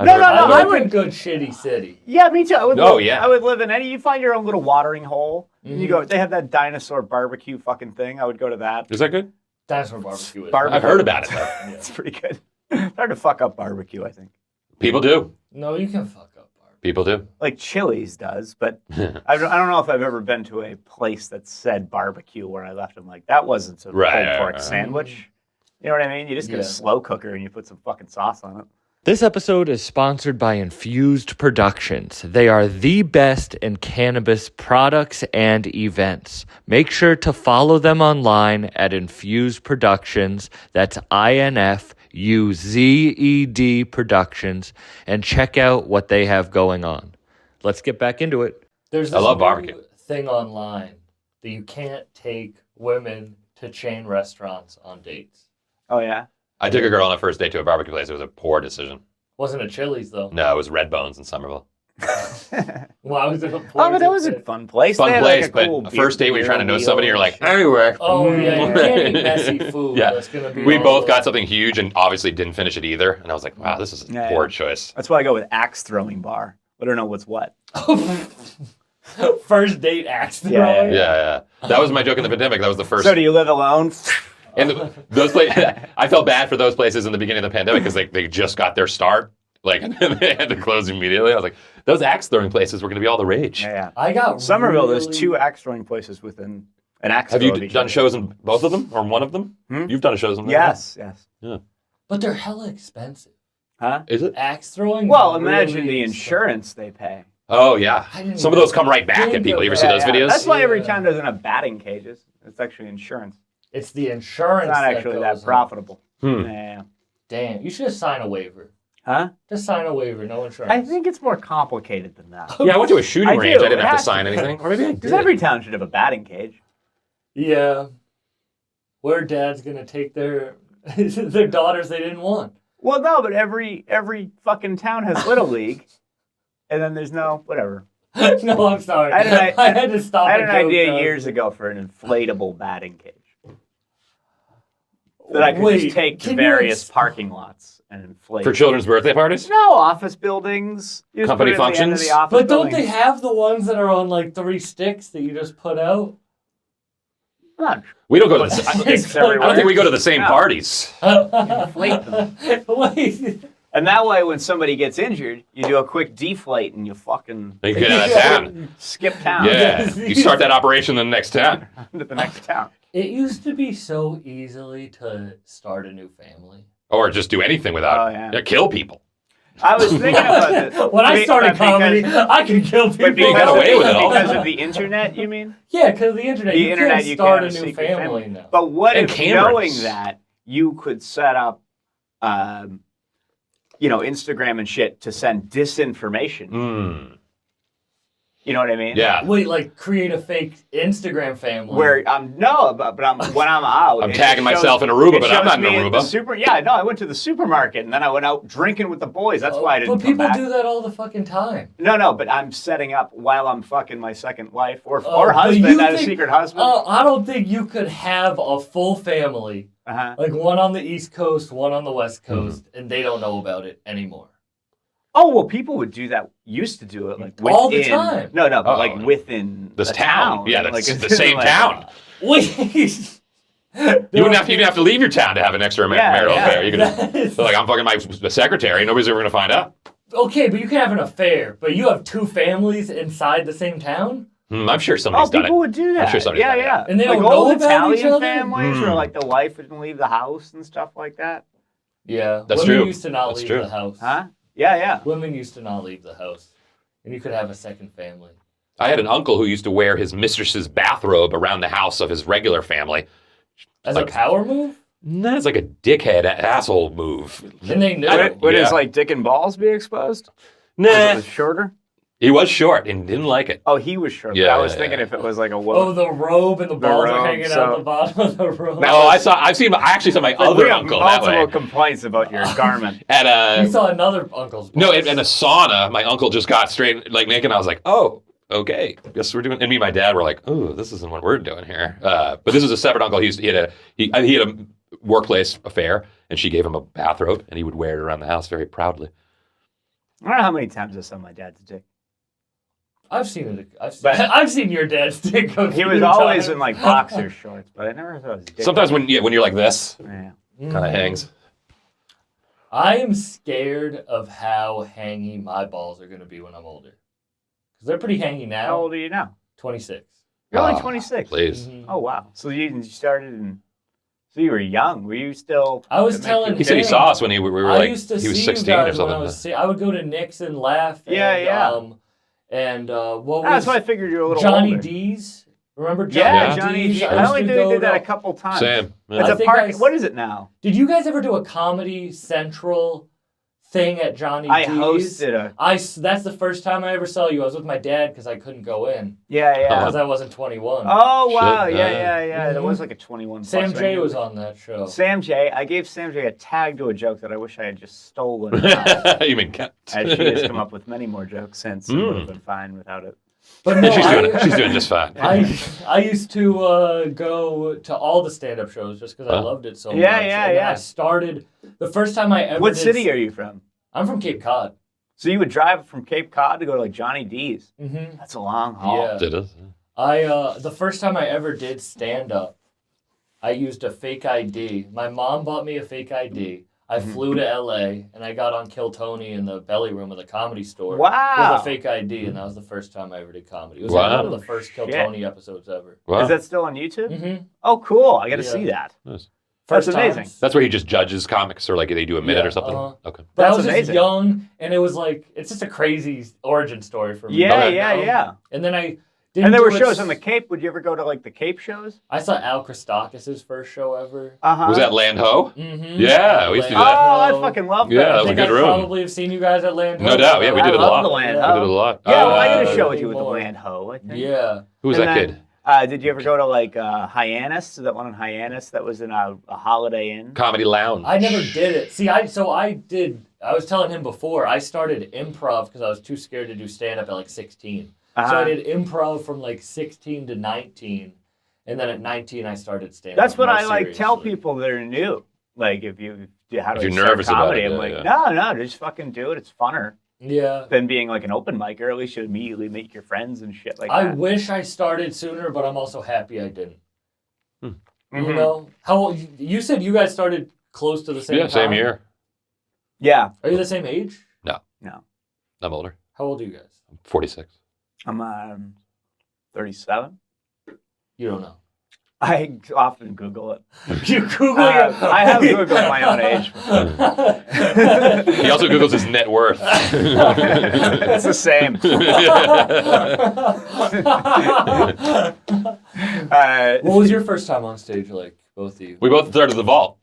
No, I I like would- a good shitty city. Yeah, me too. I would Oh, live, yeah. I would live in any. You find your own little watering hole. And you go. They have that dinosaur barbecue fucking thing. I would go to that. Is that good? Dinosaur barbecue is. Barbecue. I've heard about it, though. Yeah. It's pretty good. It's hard to fuck up barbecue, I think. People do. No, you can fuck up barbecue. People do. Like Chili's does, but I don't know if I've ever been to a place that said barbecue where I left. I'm like, that wasn't a Right, pulled pork right. sandwich. You know what I mean? You just get a Yeah. slow cooker and you put some fucking sauce on it. This episode is sponsored by Infused Productions. They are the best in cannabis products and events. Make sure to follow them online at Infused Productions. That's INFUZED Productions. And check out what they have going on. Let's get back into it. There's I this love new barbecue. thing online that you can't take women to chain restaurants on dates. Oh, yeah? I took a girl on a first date to a barbecue place. It was a poor decision. Wasn't a Chili's though. No, it was Red Bones in Somerville. Why was it a Oh, but that was a fun place. Fun They had, place, like, a but cool a first date when you're trying to know somebody, you're like, beer anyway. Oh yeah, you can't eat messy food. Yeah. That's gonna be We all both the- got something huge and obviously didn't finish it either. And I was like, wow, this is a Yeah, poor yeah. choice. That's why I go with axe throwing bar. I don't know what's what. First date axe Yeah, throwing. Yeah. That was my joke in the pandemic. That was the first. So do you live alone? And those places, I felt bad for those places in the beginning of the pandemic because they just got their start. Like, and they had to close immediately. I was like, those axe throwing places were going to be all the rage. Yeah. I got Somerville, really... there's 2 axe throwing places within an axe Have throw you of each done other. shows in both of them or one of them? You've done shows in them? Yes. But they're hella expensive. Huh? Is it? Axe throwing. Well, is imagine really the expensive. insurance they pay. Oh, yeah. I didn't Some of those come right back think at people. of You ever see that. those videos? That's why every Yeah. town doesn't have batting cages. It's actually insurance. It's the insurance. It's not that actually goes that in. profitable. Hmm. Yeah. Damn, you should just sign a waiver. Huh? Just sign a waiver, no insurance. I think it's more complicated than that. Yeah, I went to a shooting I range. do. I didn't It have to has sign to be. anything. Or maybe I Because did. every town should have a batting cage. Yeah. Where dad's gonna take their their daughters they didn't want. Well, no, but every fucking town has Little League. And then there's no, whatever. No, I'm sorry. I had to stop. I had the an joke, idea though. years ago for an inflatable batting cage. That I could Wait, just take to can you various ex- parking lots and inflate. For children's birthday parties? No, office buildings. You just Company put it at the end of functions? the office But don't building. they have the ones that are on like 3 sticks that you just put out? Not We don't go to the It's I don't think we go to the same No. parties. inflate them. Wait. And that way, when somebody gets injured, you do a quick deflate and you fucking You get out of town. skip town Yeah. You start that operation in the next town. to the next town. It used to be so easily to start a new family. Or just do anything without Oh, yeah. kill people. I was thinking about this. When I started But because- comedy, I could kill people. But because, got away with it all. because of the internet, you mean? Yeah, because of the internet. The you internet, can't you start can't a have new secret family family. now. But what And if cameras. knowing that you could set up, Instagram and shit to send disinformation? Mm. You know what I mean? Yeah. Wait, like create a fake Instagram family. Where when I'm out, I'm it tagging shows- myself in Aruba, it but I'm shows not in me at the Aruba. I went to the supermarket and then I went out drinking with the boys. That's why I didn't But come people back. do that all the fucking time. No, but I'm setting up while I'm fucking my second wife or but husband, you not a think- secret husband. I don't think you could have a full family, Uh-huh. like one on the East Coast, one on the West Mm-hmm. Coast, and they don't know about it anymore. Oh, well, people would do that, used to do it, like, All the within- time. No, but Uh-oh. like within This the town. Yeah, that's Like, the it's same like- town. Wait. You wouldn't have to leave your town to have an extra marital yeah. affair. You could, so like, I'm fucking my secretary. Nobody's ever going to find out. Okay, but you can have an affair, but you have 2 families inside the same town? I'm sure Oh, somebody's done people it. would do that. I'm sure somebody's done yeah. that. And they like don't know old about each Italian other? families where like the wife wouldn't leave the house and stuff like that. Yeah. That's Women true. used to not That's leave true. the house. Huh? Yeah. Women used to not leave the house. And you could have a second family. I had an uncle who used to wear his mistress's bathrobe around the house of his regular family. As Like- a power move? That's like a dickhead asshole move. And they knew. I don't- Would Yeah. his like dick and balls be exposed? Nah, It was shorter. he was short and didn't like it. Oh, he was short. Yeah, I was yeah, thinking yeah. if it was like a Oh, woman. the robe and the balls are robe, hanging so- out the bottom of the robe. That Oh, was- I actually saw my Like, other we have uncle that multiple way. complaints about your garment. At You saw another uncle's no, balls. in a sauna, my uncle just got straight like naked. And I was like, oh, okay, guess we're doing. And me and my dad were like, oh, this isn't what we're doing here. But this is a separate uncle. He had a workplace affair, and she gave him a bathrobe, and he would wear it around the house very proudly. I don't know how many times I saw my dad's dick. I've seen it. But- I've seen your dad's dick. A He few was always times. in like boxer shorts, but I never thought his dick. Sometimes when you're like this, Yeah. kind of hangs. I am scared of how hangy my balls are going to be when I'm older. Because they're pretty hangy now. How old are you now? 26. You're only Ah, 26. Please. Mhm. Oh wow. So you started in. So you were young. Were you still? I was did it make telling you- He said he Damn. saw us when we were I like used to he was see 16 you or guys when something. I would go to Nick's and laugh. Yeah, and, yeah. And what That's was why I figured you were a little Johnny older. D's? Remember Johnny Yeah, Yeah. Johnny. D's? D. I used only to did go that to- a couple times. Same. It's Yeah. I a think park. I- What is it now? Did you guys ever do a Comedy Central thing at Johnny I D's? hosted a. That's the first time I ever saw you. I was with my dad because I couldn't go in Yeah, yeah. because I wasn't 21. Oh wow! Shit, Yeah, yeah. yeah. That Mhm. was like a 21. Sam plus J thing. was on that show. Sam J. I gave Sam J a tag to a joke that I wish I had just stolen. You mean cat? As she has come up with many more jokes since, and would have been fine without it. But no, she's doing just fine. I used to go to all the stand-up shows just because I Oh. loved it so Yeah, much. yeah, and then yeah. I started the first time I ever. What did city are you from? I'm from Cape Cod. So you would drive from Cape Cod to go to like Johnny D's. Mm-hmm. That's a long haul. Yeah. Did it? The first time I ever did stand-up, I used a fake ID. My mom bought me a fake ID. I Mm-hmm. flew to LA and I got on Kill Tony in the belly room of the Comedy Store. Wow. With a fake ID, and that was the first time I ever did comedy. It was Wow. like one of the first Kill Shit. Tony episodes ever. Wow. Is that still on YouTube? Mm-hmm. Oh, cool. I got to Yeah. see that. Nice. That's amazing. That's where he just judges comics, or like they do a minute Yeah, or something. uh-huh. Okay. But I That's was just amazing. young, and it was like, it's just a crazy origin story for me. Yeah, Okay. yeah, yeah. And then I didn't And there were do it shows on the Cape. Would you ever go to like the Cape shows? I saw Al Christakis' first show ever. Uh-huh. Was that Land Ho? Mm-hmm. Yeah, we used to do Oh, that. I fucking love Yeah, that. that I was a think good I room. probably have seen you guys at Land No Ho. doubt. Yeah, we did I it a love lot. the Land We Ho. did it a lot. Yeah, well, I did a Uh, show with you with the more. Land Ho, I think. Yeah. Who was And that then, kid? Did you ever go to like Hyannis? That one in Hyannis that was in a Holiday Inn? Comedy Lounge. I never did it. See, I was telling him before, I started improv because I was too scared to do stand-up at like 16. So Uh-huh. I did improv from like 16 to 19. And then at 19, I started stand-up. That's what more I like tell seriously. people that are new. Like if you how do If I you're start nervous about comedy? it, I'm yeah, like, yeah. no, just fucking do it. It's funner Yeah. than being like an open micer. At least you immediately make your friends and shit like I that. wish I started sooner, but I'm also happy I didn't. You Mhm. know? How old, you said you guys started close to the same Yeah, time? same year. Yeah. Are you the same age? No. I'm older. How old are you guys? I'm 46. I'm 37. You don't know. I often Google it. You Google I have Googled my own age. He also Googles his net worth. It's the same. What was your first time on stage like, both of you? We both started the vault.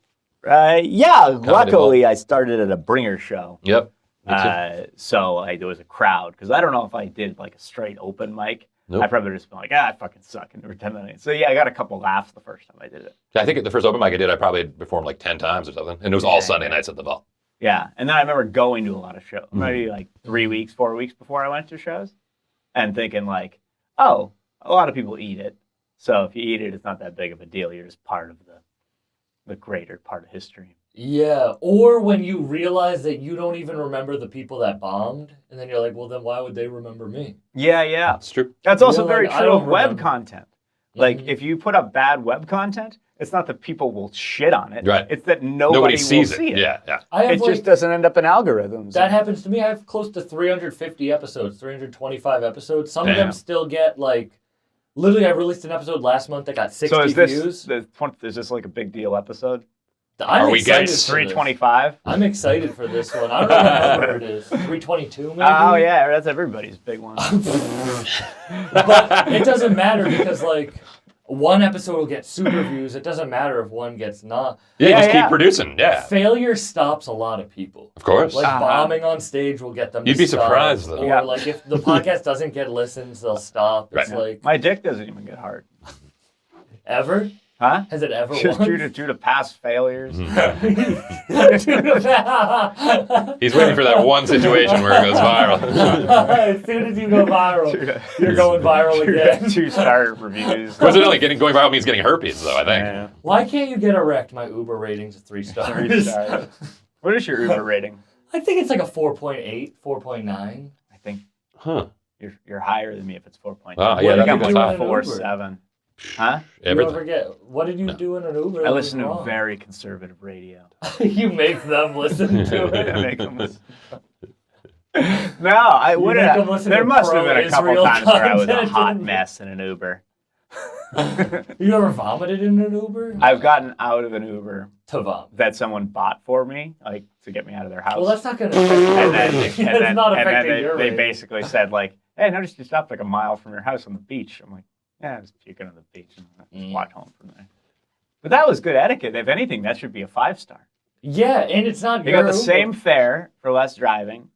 Yeah, luckily I started at a bringer show. Yep. Me too. So there was a crowd because I don't know if I did like a straight open mic. Nope. I probably just been like, I fucking suck and pretend that I. So yeah, I got a couple laughs the first time I did it. I think the first open mic I did, I probably performed like 10 times or something. And it was all Sunday nights at the vault. Yeah, and then I remember going to a lot of shows, Mm-hmm. maybe like 3 weeks, 4 weeks before I went to shows, and thinking like, oh, a lot of people eat it. So if you eat it, it's not that big of a deal. You're just part of the greater part of history. Yeah, or when you realize that you don't even remember the people that bombed, and then you're like, well, then why would they remember me? Yeah. That's true. That's also You're very like, I true don't of web remember. content. Like, Mhm. if you put up bad web content, it's not that people will shit on it. Right. It's that nobody sees will it. see it. Yeah, yeah. I have It like, just doesn't end up in algorithms. that happens to me. I have close to 350 episodes, 325 episodes. Some of Damn. them still get like, literally, I released an episode last month that got 60 So is views. is this like a big deal episode? I'm Are we excited getting for this. 325? I'm excited for this one. I don't know what number it is. 322 maybe? Oh yeah, that's everybody's big one. But it doesn't matter because like one episode will get super views. It doesn't matter if one gets not. Yeah, Yeah, just yeah. keep producing. Yeah, Failure stops a lot of people. of course. Like Uh-huh. bombing on stage will get them. You'd to be stop. surprised, though. Or Yeah. like if the podcast doesn't get listens, they'll stop. It's Right. like My dick doesn't even get hard. ever. Huh? Has it ever Just won? due to past failures. He's waiting for that one situation where it goes viral. As soon as you go viral, you're going viral again. 2-star reviews. Coincidentally, going viral means getting herpes, though, I think. Yeah. Why can't you get erect? My Uber rating's 3 stars. 3 stars. What is your Uber rating? I think it's like a 4.8, 4.9. I think. Huh. You're higher than me if it's 4.9. Oh, I yeah, think that'd I'm be like high. 4.7. Huh? You Everything. ever get, what did you do in an Uber? I that was listen to wrong? very conservative radio. You make them listen to I it. make them listen. No, I You would make them have. listen There to must have been a couple pro-Israel times where I was a content hot and- mess in an Uber. You ever vomited in an Uber? I've gotten out of an Uber To vomit. that someone bought for me, like to get me out of their house. Well, that's not going to affect your and then, rating. It's not affecting your they rating. basically said like, "Hey, I noticed you stopped like a mile from your house on the beach." I'm like, "Yeah, I was puking on the beach and I just walked home from there." But that was good etiquette. If anything, that should be a 5-star. Yeah, and it's not You your got the Uber. same fare for less driving.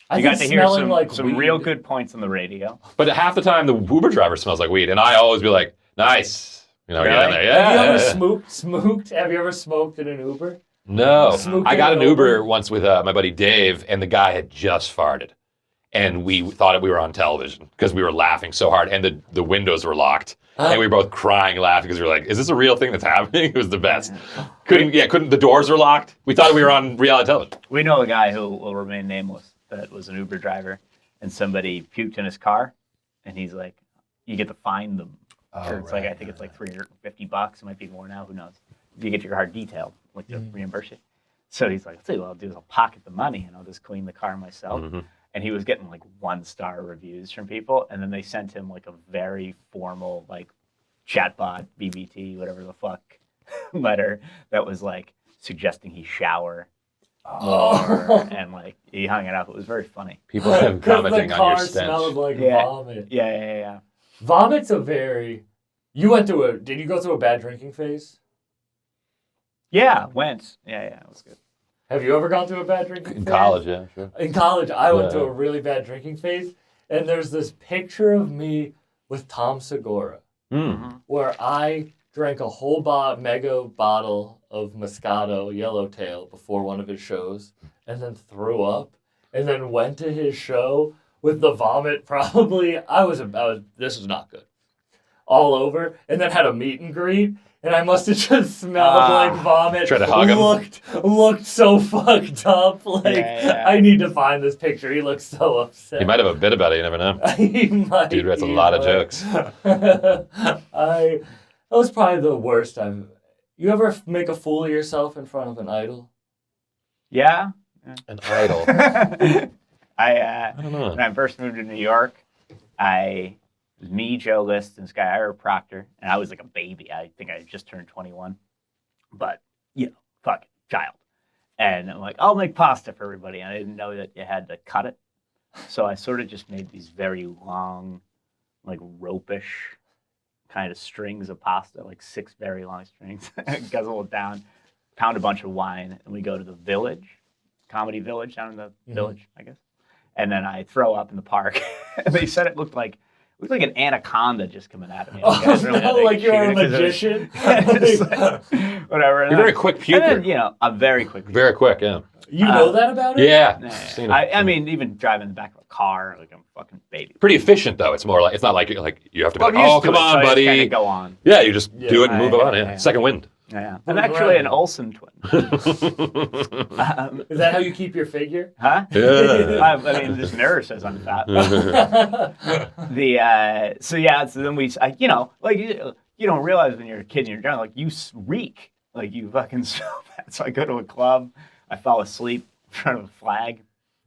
I You think got to hear smelling like some weed. real good points on the radio. But half the time, the Uber driver smells like weed, and I always be like, "Nice." You know, get in Really? there. Yeah. Have you ever yeah. smoked? Have you ever smoked in an Uber? No, Smoked I in got an an Uber Uber? once with my buddy Dave, and the guy had just farted, and we thought we were on television because we were laughing so hard, and the windows were locked, and we were both crying, laughing because we were like, "Is this a real thing that's happening?" It was the best. Couldn't the doors were locked. We thought we were on reality television. We know a guy who will remain nameless that was an Uber driver, and somebody puked in his car, and he's like, "You get to fine them." Or it's like I think it's like $350. It might be more now. Who knows? If you get your car detailed, like to reimburse you. So he's like, "I'll tell you what I'll do is I'll pocket the money and I'll just clean the car myself." And he was getting like 1-star reviews from people, and then they sent him like a very formal like chatbot, BBT, whatever the fuck, letter that was like suggesting he shower more, and like he hung it up. It was very funny. People have been Because commenting the on your car stench. smelled like Yeah. vomit. Yeah. Vomit's a very. You went through a. Did you go through a bad drinking phase? Yeah, went. Yeah, it was good. Have you ever gone through a bad drinking phase? In college, yeah, sure. In college, I went Yeah. through a really bad drinking phase, and there's this picture of me with Tom Segura where I drank a whole mega bottle of Moscato Yellowtail before one of his shows, and then threw up, and then went to his show with the vomit. Probably, this was not good, all over, and then had a meet and greet. And I must have just smelled like vomit. Tried to hug him. Looked so fucked up. Like, Yeah. I need to find this picture. He looks so upset. He might have a bit about it. You never know. He might. Dude writes a lot of jokes. That was probably the worst time. You ever make a fool of yourself in front of an idol? Yeah. An idol. I don't know. when I first moved to New York, it was me, Joe List, and this guy Ira Proctor, and I was like a baby. I think I had just turned 21, but fuck it, child. And I'm like, I'll make pasta for everybody. And I didn't know that you had to cut it, so I sort of just made these very long, like rope-ish kind of strings of pasta, like 6 very long strings. Guzzle it down, pound a bunch of wine, and we go to the Village, Comedy Village down in the Village, I guess. And then I throw up in the park. And they said it looked like an anaconda just coming at me. Like, I was really No, like you're a cheated 'cause it was- magician. just like, whatever. And You're a very then- quick and puker. then, I'm very quick. Very quick, yeah. You know that about it? Yeah. Seen it. I mean, even driving in the back of a car, like I'm a fucking baby. Pretty efficient though. It's more like it's not like you have to be Well, like, I'm oh used to come it, so on, I just buddy. kinda go on. Yeah, you just do it and move on. Yeah. yeah. Second wind. Yeah. I'm Well, actually an right. Olsen twin. Is that how you keep your figure? Huh? Yeah. I mean, this mirror says I'm fat. So then you don't realize when you're a kid and you're drunk, like you reek, like you fucking smell bad. So I go to a club, I fall asleep in front of a flag,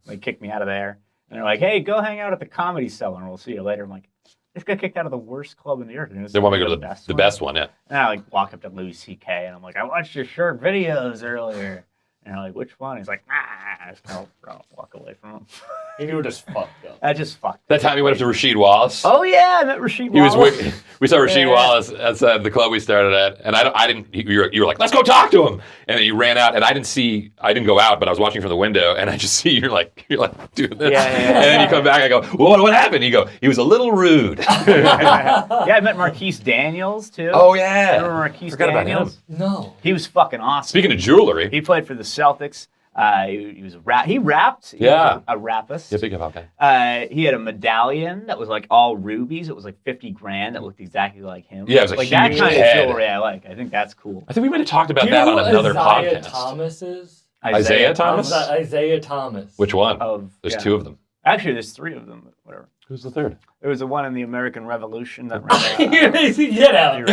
they kick me out of there, and they're like, "Hey, go hang out at the Comedy Cellar, and we'll see you later." I'm like, I just got kicked out of the worst club in New York. They want me to go to the best one, yeah. And I walk up to Louis C.K. and I'm like, "I watched your short videos earlier." And they're like, "Which one?" He's like, "Nah." I just kind of walk away from him. And you were just fucked up. I just fucked. That time you went up to Rasheed Wallace. Oh yeah, I met Rasheed He was Wallace. we saw Rasheed Yeah. Wallace outside the club we started at, and I didn't. You were like, let's go talk to him, and then you ran out, and I didn't go out, but I was watching from the window, and I just see you're like doing this, Yeah. and then you come back, I go, well, what happened? You go, he was a little rude. Yeah, I met Marquise Daniels too. Oh yeah, Remember Marquise forgot about Daniels? him. No. He was fucking awesome. Speaking of jewelry, He played for the Celtics. He was he rapped. He Yeah. was a rapist. yeah, big about that. He had a medallion that was like all rubies. It was like $50,000 that looked exactly like him. Yeah, it was a like that huge kind head. of jewelry I like. I think that's cool. I think we might have talked about Do you that know on who another Isaiah podcast. Thomas is? Isaiah Thomas? Isaiah Thomas. Which one? Of There's yeah. 2 of them. Actually, there's 3 of them. But whatever. Who's the third? There was the one in the American Revolution that ran. Get out.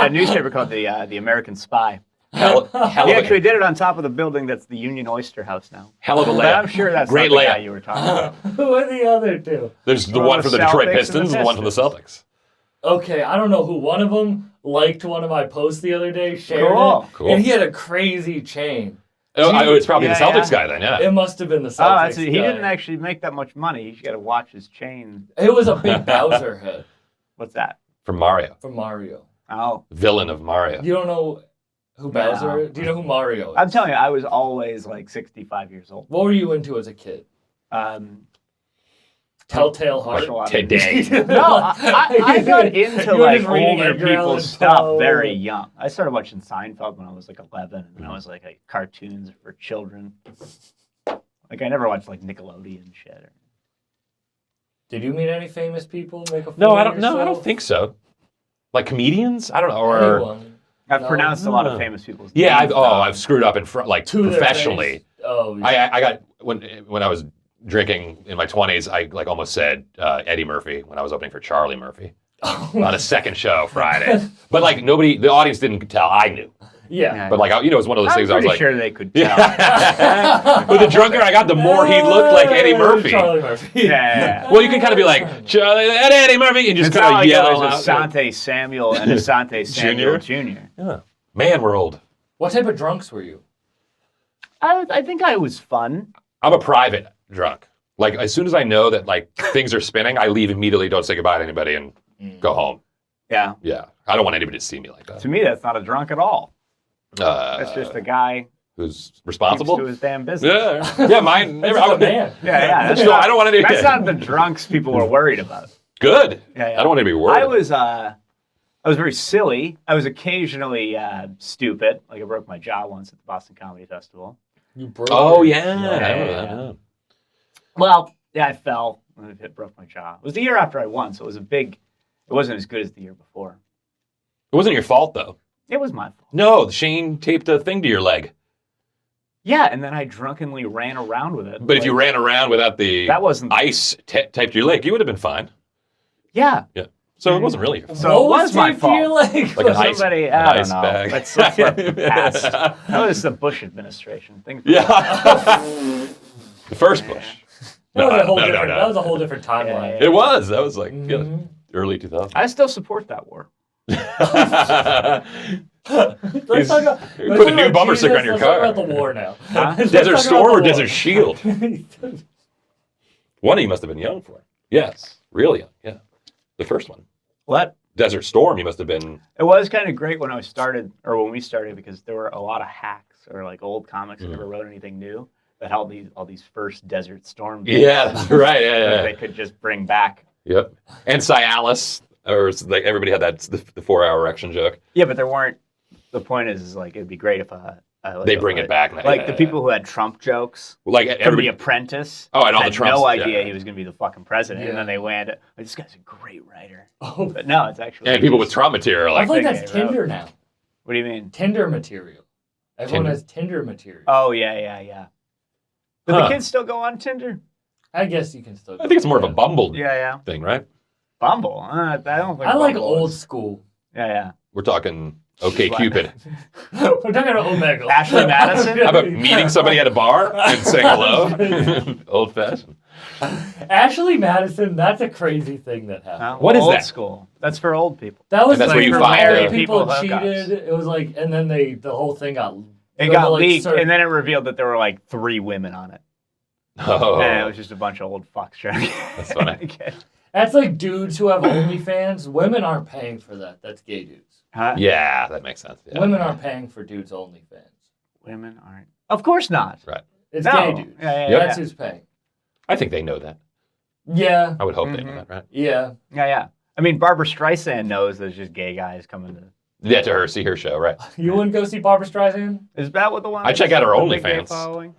A newspaper called the American Spy. Hell He of a, actually did it on top of the building that's the Union Oyster House now. hell of a But layup. I'm sure that's Great not the layup. guy you were talking about. Who are the other two? There's the Well, one the from the Detroit Celtics and the Pistons and the one from the Celtics. Okay, I don't know who. One of them liked one of my posts the other day, shared Cool. it, Cool. and he had a crazy chain. Oh, it's probably Yeah, the Celtics yeah. guy then, yeah. It must have been the Oh, Celtics he guy. didn't actually make that much money. You got to watch his chain. It was a big Bowser head What's that? From Mario. from Mario. Oh, Villain of Mario. You don't know who Bowser is? Do you know who Mario is? I'm telling you, I was always like 65 years old. What were you into as a kid? Telltale Heart? Martial arts. Today. No, I got into You were like just reading older Edgar Allan people's stuff Poe. very young. I started watching Seinfeld when I was like 11, and I was like cartoons for children. Like I never watched like Nickelodeon shit. Or... Did you meet any famous people? Make a No, fool I of don't. No, I don't yourself? think so. Like comedians? I don't know. Or Anyone. I've No. pronounced a lot of famous people's yeah, names. I've screwed up in front, like To their professionally. face. Oh, yeah. I got when I was drinking in my 20s, I like almost said Eddie Murphy when I was opening for Charlie Murphy on a second show Friday. But like nobody, the audience didn't tell. I knew. Yeah. But like it was one of those I'm things. I was pretty like, sure they could tell. yeah. But the drunker I got, the more he looked like Eddie Murphy. Charlie Murphy. Yeah. Well, you can kind of be like Charlie, Eddie Murphy, and just It's kind not of like yell there was out. Asante Samuel and Asante Samuel Jr. Yeah. Man, we're old. What type of drunks were you? I think I was fun. I'm a private drunk. Like as soon as I know that like things are spinning, I leave immediately. Don't say goodbye to anybody and go home. Yeah. Yeah, I don't want anybody to see me like that. To me, that's not a drunk at all. That's just a guy who's keeps responsible. to his damn business. Yeah, mine. That's I a would- man. Yeah. That's No, not, I don't want to do That's not the drunks people are worried about. Good. Yeah. I don't want to be worried. I was very silly. I was occasionally stupid. Like I broke my jaw once at the Boston Comedy Festival. You broke Oh your- yeah. I remember that, yeah. Well, yeah, I fell and it broke my jaw. It was the year after I won, so it wasn't as good as the year before. It wasn't your fault though. It was my fault. No, Shane taped a thing to your leg. Yeah, and then I drunkenly ran around with it. But if you ran around without the That wasn't- ice taped to your leg, you would have been fine. Yeah. Yeah. So it wasn't really your fault. So What it was my taped to your fault. leg? Like an ice, Somebody, an I don't ice know. bag. Let's let it pass. That was the Bush administration. Things Yeah. The first Bush. That was a whole no, different. no. That was a whole different timeline. It was. That was like Mhm. early 2000s. I still support that war. Let's talk about, You let's put a talk new about bumper Jesus, sticker on your let's car. Talk about the war now. Let's Desert talk Storm about or the Desert war. Shield? One of you must have been young for. Yes, really young. Yeah, the first one, What? Desert Storm. You must have been. It was kind of great when I started, or when we started, because there were a lot of hacks or like old comics that never wrote anything new that had all these first Desert Storm. Yeah, that's right. that Yeah, they could just bring back. Yep. And Cialis, or it's like everybody had that the 4-hour erection joke. Yeah, but there weren't. The point is like it'd be great if They bring it back now. Like Yeah, the yeah, people who had Trump jokes. Like From The everybody. Apprentice. Oh, and all the had Trumps, no yeah. idea he was going to be the fucking president, and Yeah. then they landed. Like, this guy's a great writer. Oh, But no, it's actually. And people with Trump material are I like. feel like think that's they wrote. Tinder now. What do you mean? Tinder material. Everyone Tinder. has Tinder material. Oh yeah. Do Huh. the kids still go on Tinder? I guess you can still. I think it's more of a Bumble Yeah. thing, right? Bumble. I don't think. I like Bumble old is- school. Yeah. We're talking OK Cupid. We're talking about Omegle. Ashley Madison? How about meeting somebody at a bar and saying hello? Old fashioned. Ashley Madison, that's a crazy thing that happened. What is old that? School. That's for old people. That was And that's like where you for find married the- people people cheated. It was like, and then the whole thing got. It they got were, like, leaked, sort of- and then it revealed that there were like 3 women on it. Oh, And it was just a bunch of old fucks trying to that's funny. Okay. That's like dudes who have OnlyFans. Women aren't paying for that. That's gay dudes. Huh? Yeah, that makes sense. Yeah. Women aren't paying for dudes' OnlyFans. Women aren't. Of course not. Right. It's No. gay dudes. Yeah, That's who's paying. I think they know that. Yeah. I would hope they know that, right? Yeah. Yeah. I mean, Barbara Streisand knows there's just gay guys coming to. Yeah, to her, see her show, right? You wouldn't go see Barbara Streisand? Is that what the one? I check out her the big gay OnlyFans. following?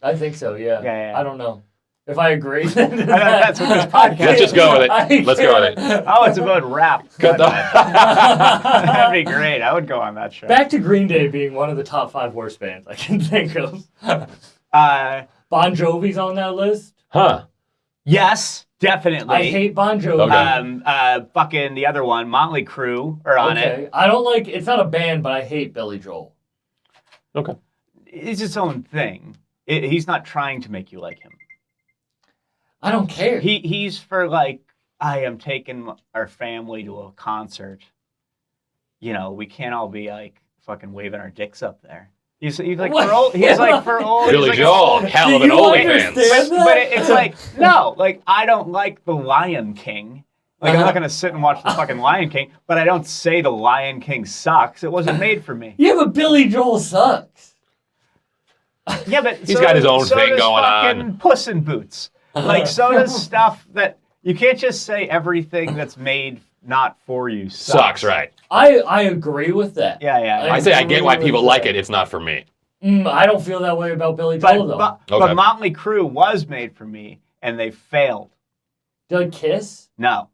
I think so, yeah. Yeah. I don't know. If I agree, then that's what this podcast Let's just go with it. I Let's go with it. Oh, it's about rap. Cut That'd be great. I would go on that show. Back to Green Day being one of the top 5 worst bands I can think of. Uh, Bon Jovi's on that list. Huh. Yes, definitely. I hate Bon Jovi. Okay. Fucking the other one, Motley Crue, are on it. I don't like. It's not a band, but I hate Billy Joel. Okay. It's its own thing. He's not trying to make you like him. I don't care. He's for like, I am taking our family to a concert. You know, we can't all be like fucking waving our dicks up there. He's like What? for old. He's like for old. Billy like Joel, hell of Do an you OnlyFans. understand that? But it's like, no, like I don't like the Lion King. Like I'm not gonna sit and watch the fucking Lion King, but I don't say the Lion King sucks. It wasn't made for me. Yeah, but Billy Joel sucks. Yeah, but He's got his own thing does going fucking on. Puss in Boots. Like so does stuff that you can't just say everything that's made not for you Sucks, right? I agree with that. Yeah. I say I get why agree people with like that. it. It's not for me. I don't feel that way about Billy Joel though. But Okay. Motley Crue was made for me, and they failed. Do you like Kiss? No.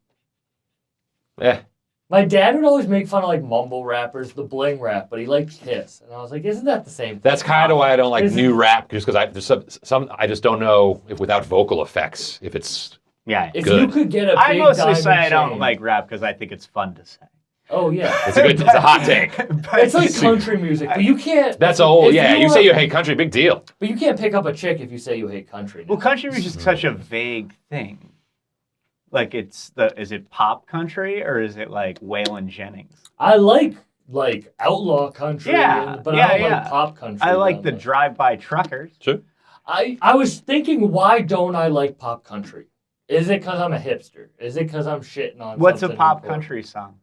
My dad would always make fun of like mumble rappers, the bling rap, but he liked Kiss, and I was like, isn't that the same thing? That's kind of why I don't like Is new rap, just because there's some I just don't know if without vocal effects if it's Yeah. If good. you could get a I big mostly diamond say I don't chain- like rap because I think it's fun to say. Oh yeah, it's a hot take. it's like country music, but you can't. That's a whole if you are- say you hate country, big deal. but you can't pick up a chick if you say you hate country. Well, country music is such a vague thing. Like is it pop country or is it like Waylon Jennings? I like outlaw country, Yeah, but yeah, I don't yeah. like pop country. I like that the much. drive-by truckers. Sure. I was thinking, why don't I like pop country? Is it because I'm a hipster? Is it because I'm shitting on? What's a something pop important? country song?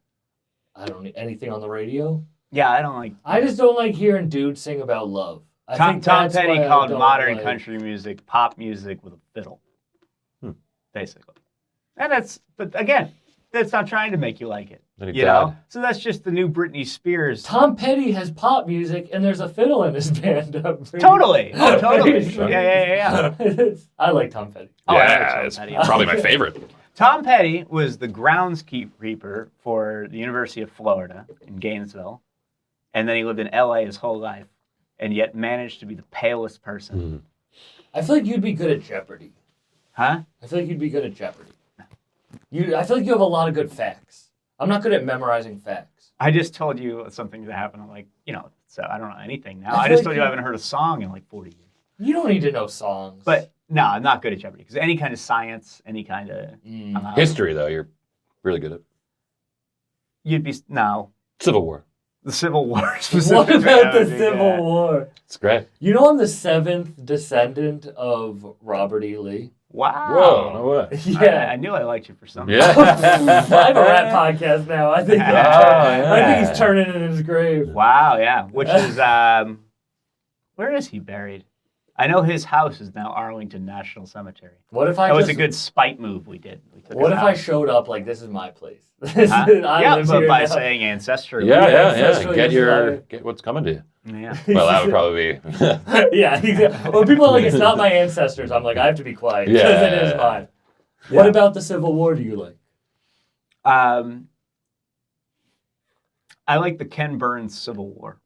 I don't need anything on the radio. Yeah, I don't like. I just don't like hearing dudes sing about love. I think Tom that's Petty why I called don't modern like- country music pop music with a fiddle, basically. And but again, that's not trying to make you like it. Then he You know, died. so that's just the new Britney Spears. Tom Petty has pop music, and there's a fiddle in his band. Totally. Oh, totally. Sure. Yeah. I like Tom Petty. Oh, I like Yeah, Tom it's Petty. probably my favorite. Tom Petty was the groundskeeper for the University of Florida in Gainesville, and then he lived in LA his whole life, and yet managed to be the palest person. I feel like you'd be good at Jeopardy. Huh? I feel like you'd be good at Jeopardy. I feel like you have a lot of good facts. I'm not good at memorizing facts. I just told you something that happened. I'm like, so I don't know anything now. I I feel just like told you I haven't heard a song in like 40 years. You don't need to know songs. But no, I'm not good at Jeopardy because any kind of science, any kind of I'm out. History though, you're really good at. You'd be Civil War. the Civil War what specifically. about the I would be Civil good. War? It's great. You know I'm the 7th descendant of Robert E. Lee? Wow. Whoa, no way. I knew I liked you for something. Yeah. I have a rap podcast now. I think I think he's turning in his grave. Wow, yeah. Which is where is he buried? I know his house is now Arlington National Cemetery. What if I That was just, a good spite move we did. We took What his if I house. showed up like this is my place? Huh? I Yeah, live but here by now. saying ancestry. Yeah. Especially Get what's coming to you. Yeah. Well, that would probably be. Yeah, exactly. When people are like, it's not my ancestors, I'm like, I have to be quiet because it is Yeah. mine. Yeah. What about the Civil War do you like? I like the Ken Burns Civil War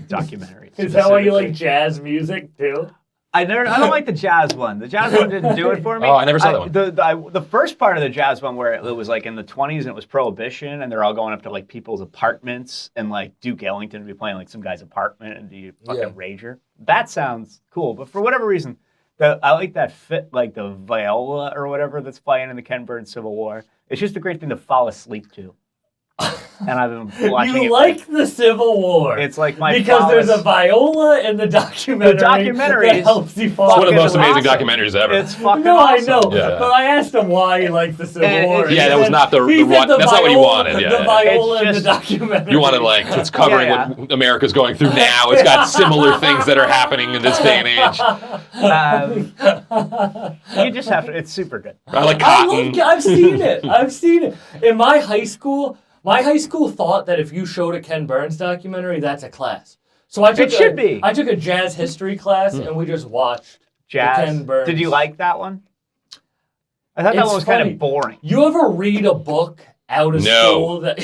documentary. Is that why you like specifically. jazz music too? I don't like the jazz one. The jazz one didn't do it for me. Oh, I never saw that one. The first part of the jazz one where it was like in the 20s and it was Prohibition and they're all going up to like people's apartments and like Duke Ellington would be playing like some guy's apartment and the fucking Yeah. rager. That sounds cool, but for whatever reason, I like that fit like the viola or whatever that's playing in the Ken Burns Civil War. It's just a great thing to fall asleep to. And I've been watching You it. like the Civil War. It's like my because there's a solace. viola in the documentary. The documentary that is helps you fall It's one of the most Fucking amazing awesome. documentaries ever. It's fucking No, awesome. I know, Yeah. but I asked him why he liked the Civil And War. it's- He Yeah, that was said- not the he said one- the that's not what you viola- wanted, yeah, The yeah. It's viola in the just- documentary. You wanted like it's covering Yeah. what America's going through now. It's got similar things that are happening in this day and age. You just have to. It's super good. I like I cotton. love, I've seen it. I've seen it. In my high school thought that if you showed a Ken Burns documentary, that's a class. So I took It should be. I took a jazz history class and we just watched Jazz. the Ken Burns. Did you like that one? I thought that It's one was kind funny. of boring. You ever read a book out of No. school that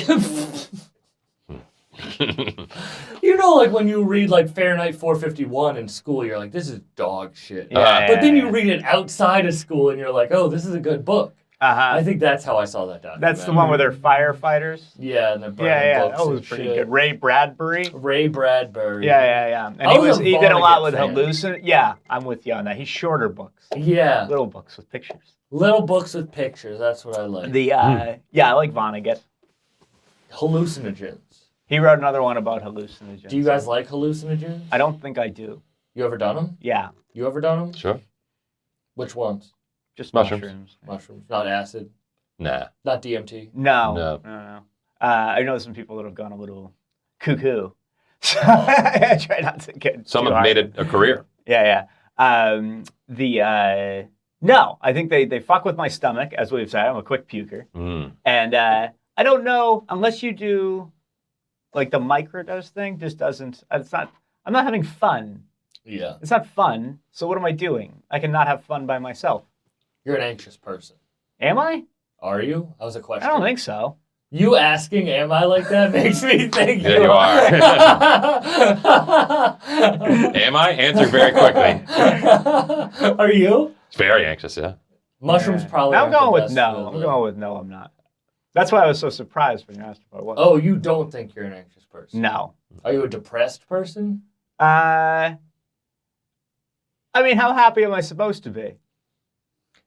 You know, like when you read like Fahrenheit 451 in school, you're like, this is dog shit. Yeah, But then you read it outside of school and you're like, oh, this is a good book. I Uh-huh. think that's how I saw that documentary. That's the one where they're firefighters. Yeah, and they're burning Yeah. books Oh, it and was pretty shit. good. Ray Bradbury. Ray Bradbury. Yeah. And I was a he did a lot with Vonnegut fan. Yeah, I'm with you on that. He's shorter books. Yeah. Little books with pictures. Little books with pictures. That's what I like. Yeah, I like Vonnegut. Hallucinogens. He wrote another one about hallucinogens. Do you guys like hallucinogens? I don't think I do. You ever done them? Yeah, You ever done them? Sure. Which ones? just Mushrooms. mushrooms. Mushrooms. Not acid. Nah. Not DMT. No. I know some people that have gone a little cuckoo. So I try not to get Some too have hard. made it a career. Yeah. No, I think they fuck with my stomach, as we've said. I'm a quick puker. And I don't know, unless you do like the microdose thing, just doesn't, I'm not having fun. Yeah. It's not fun. So what am I doing? I cannot have fun by myself. You're an anxious person. Am I? Are you? That was a question. I don't think so. You asking, am I like that, makes me think Yeah, you are. Am I? Answer very quickly. Are you? It's very anxious, yeah. Mushrooms probably I'm aren't the going with best no. for I'm the- going with no, I'm not. That's why I was so surprised when you asked if I was. Oh, you don't think you're an anxious person? No. Are you a depressed person? I mean, how happy am I supposed to be?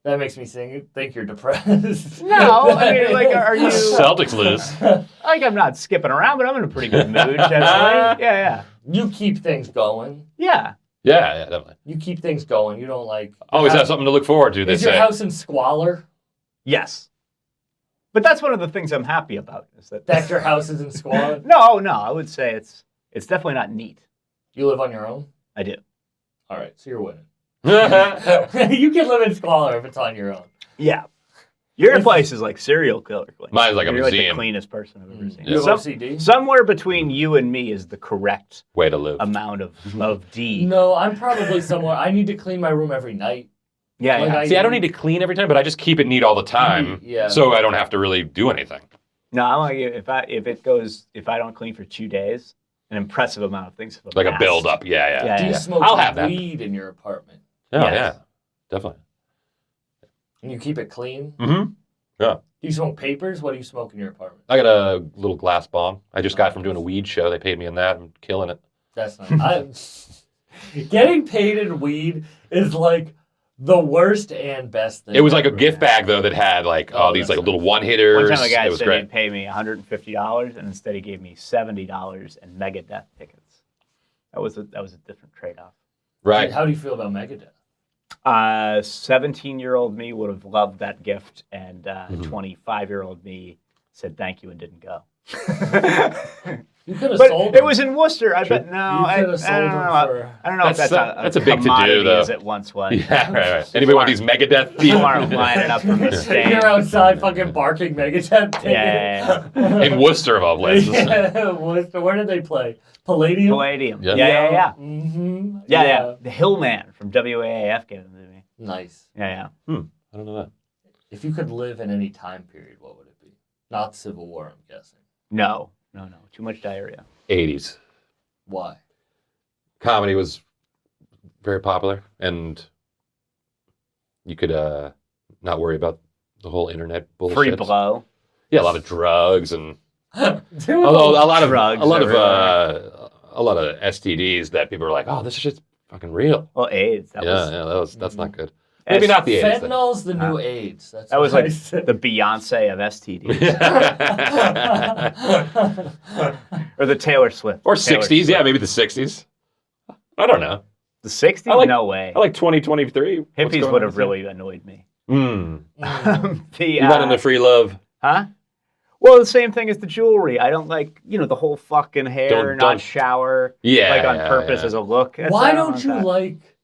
That makes me think you're depressed. No, I mean, like, are you... Celtics lose. Like, I'm not skipping around, but I'm in a pretty good mood, generally. Yeah. You keep things going. Yeah. Yeah, definitely. You keep things going. You don't like... Always have something to look forward to, they Is your say. house in squalor? Yes. But that's one of the things I'm happy about, is that... That your house is in squalor? No, I would say it's definitely not neat. You live on your own? I do. All right, so you're winning. You can live in squalor if it's on your own. Yeah. Your place is like serial killer. Mine's like a You're like museum. the cleanest person I've ever seen. You have Some- OCD? Somewhere between you and me is the correct Way to live. amount of D. No, I'm probably somewhere. I need to clean my room every night. Yeah, Like, yeah. See, I don't need to clean every time, but I just keep it neat all the time. Yeah. So I don't have to really do anything. No, I'm like if I don't clean for 2 days, an impressive amount of things have Like a amassed. build up. Yeah. Yeah, Do you yeah. smoke I'll have that. weed in your apartment? Oh, Yes. yeah. Definitely. And you keep it clean? Mm-hmm. Yeah. Do you smoke papers? What do you smoke in your apartment? I got a little glass bomb. I just got from doing a weed show. They paid me in that. I'm killing it. That's not. Getting paid in weed is like the worst and best thing. It was like a ever. gift bag though that had like Oh, all these that's like little one hitters. One time a guy It was said great. he'd pay me $150, and instead he gave me $70 and Megadeth tickets. That was a different trade-off. Right. How do you feel about Megadeth? 17-year-old me would have loved that gift, and Mm-hmm. 25-year-old me said thank you and didn't go. You could have But sold it them. was in Worcester. I bet You no. I coulda don't sold them know. for- I don't know if That's that's a big to do, commodity though. as it once was. Yeah, right. Anybody want these Megadeth People people aren't lining up for mistakes. You're outside fucking barking Megadeth. ticket. Yeah. in Worcester of all places? Yeah, where did they play? Palladium? Palladium. Yeah. Yeah. Mm-hmm. Yeah. The Hillman from WAAF gave them to me. Nice. Yeah. I don't know that. If you could live in any time period, what would it be? Not Civil War, I'm guessing. No. Too much diarrhea. 80s. Why? Comedy was very popular, and you could not worry about the whole internet bullshit. Free blow. Yeah, a lot of drugs and Dude, although a lot of Drugs a lot everywhere. of STDs that people are like, oh, this is just fucking real. Well, AIDS. That's not good. Maybe not the AIDS thing. fentanyl's the new AIDS. That's That was what like I said. the Beyonce of STDs. Or the Taylor Swift. Or Taylor 60s, Swift. yeah, maybe the 60s. I don't know. The 60s? I like- no way. I like 2023. Hippies would have really annoyed me. Mm. The, You're not into free love. Huh? Well, the same thing as the jewelry. I don't like, the whole fucking hair, Don't- not don't- shower, Yeah. like on purpose as a look. Why I don't want you that. like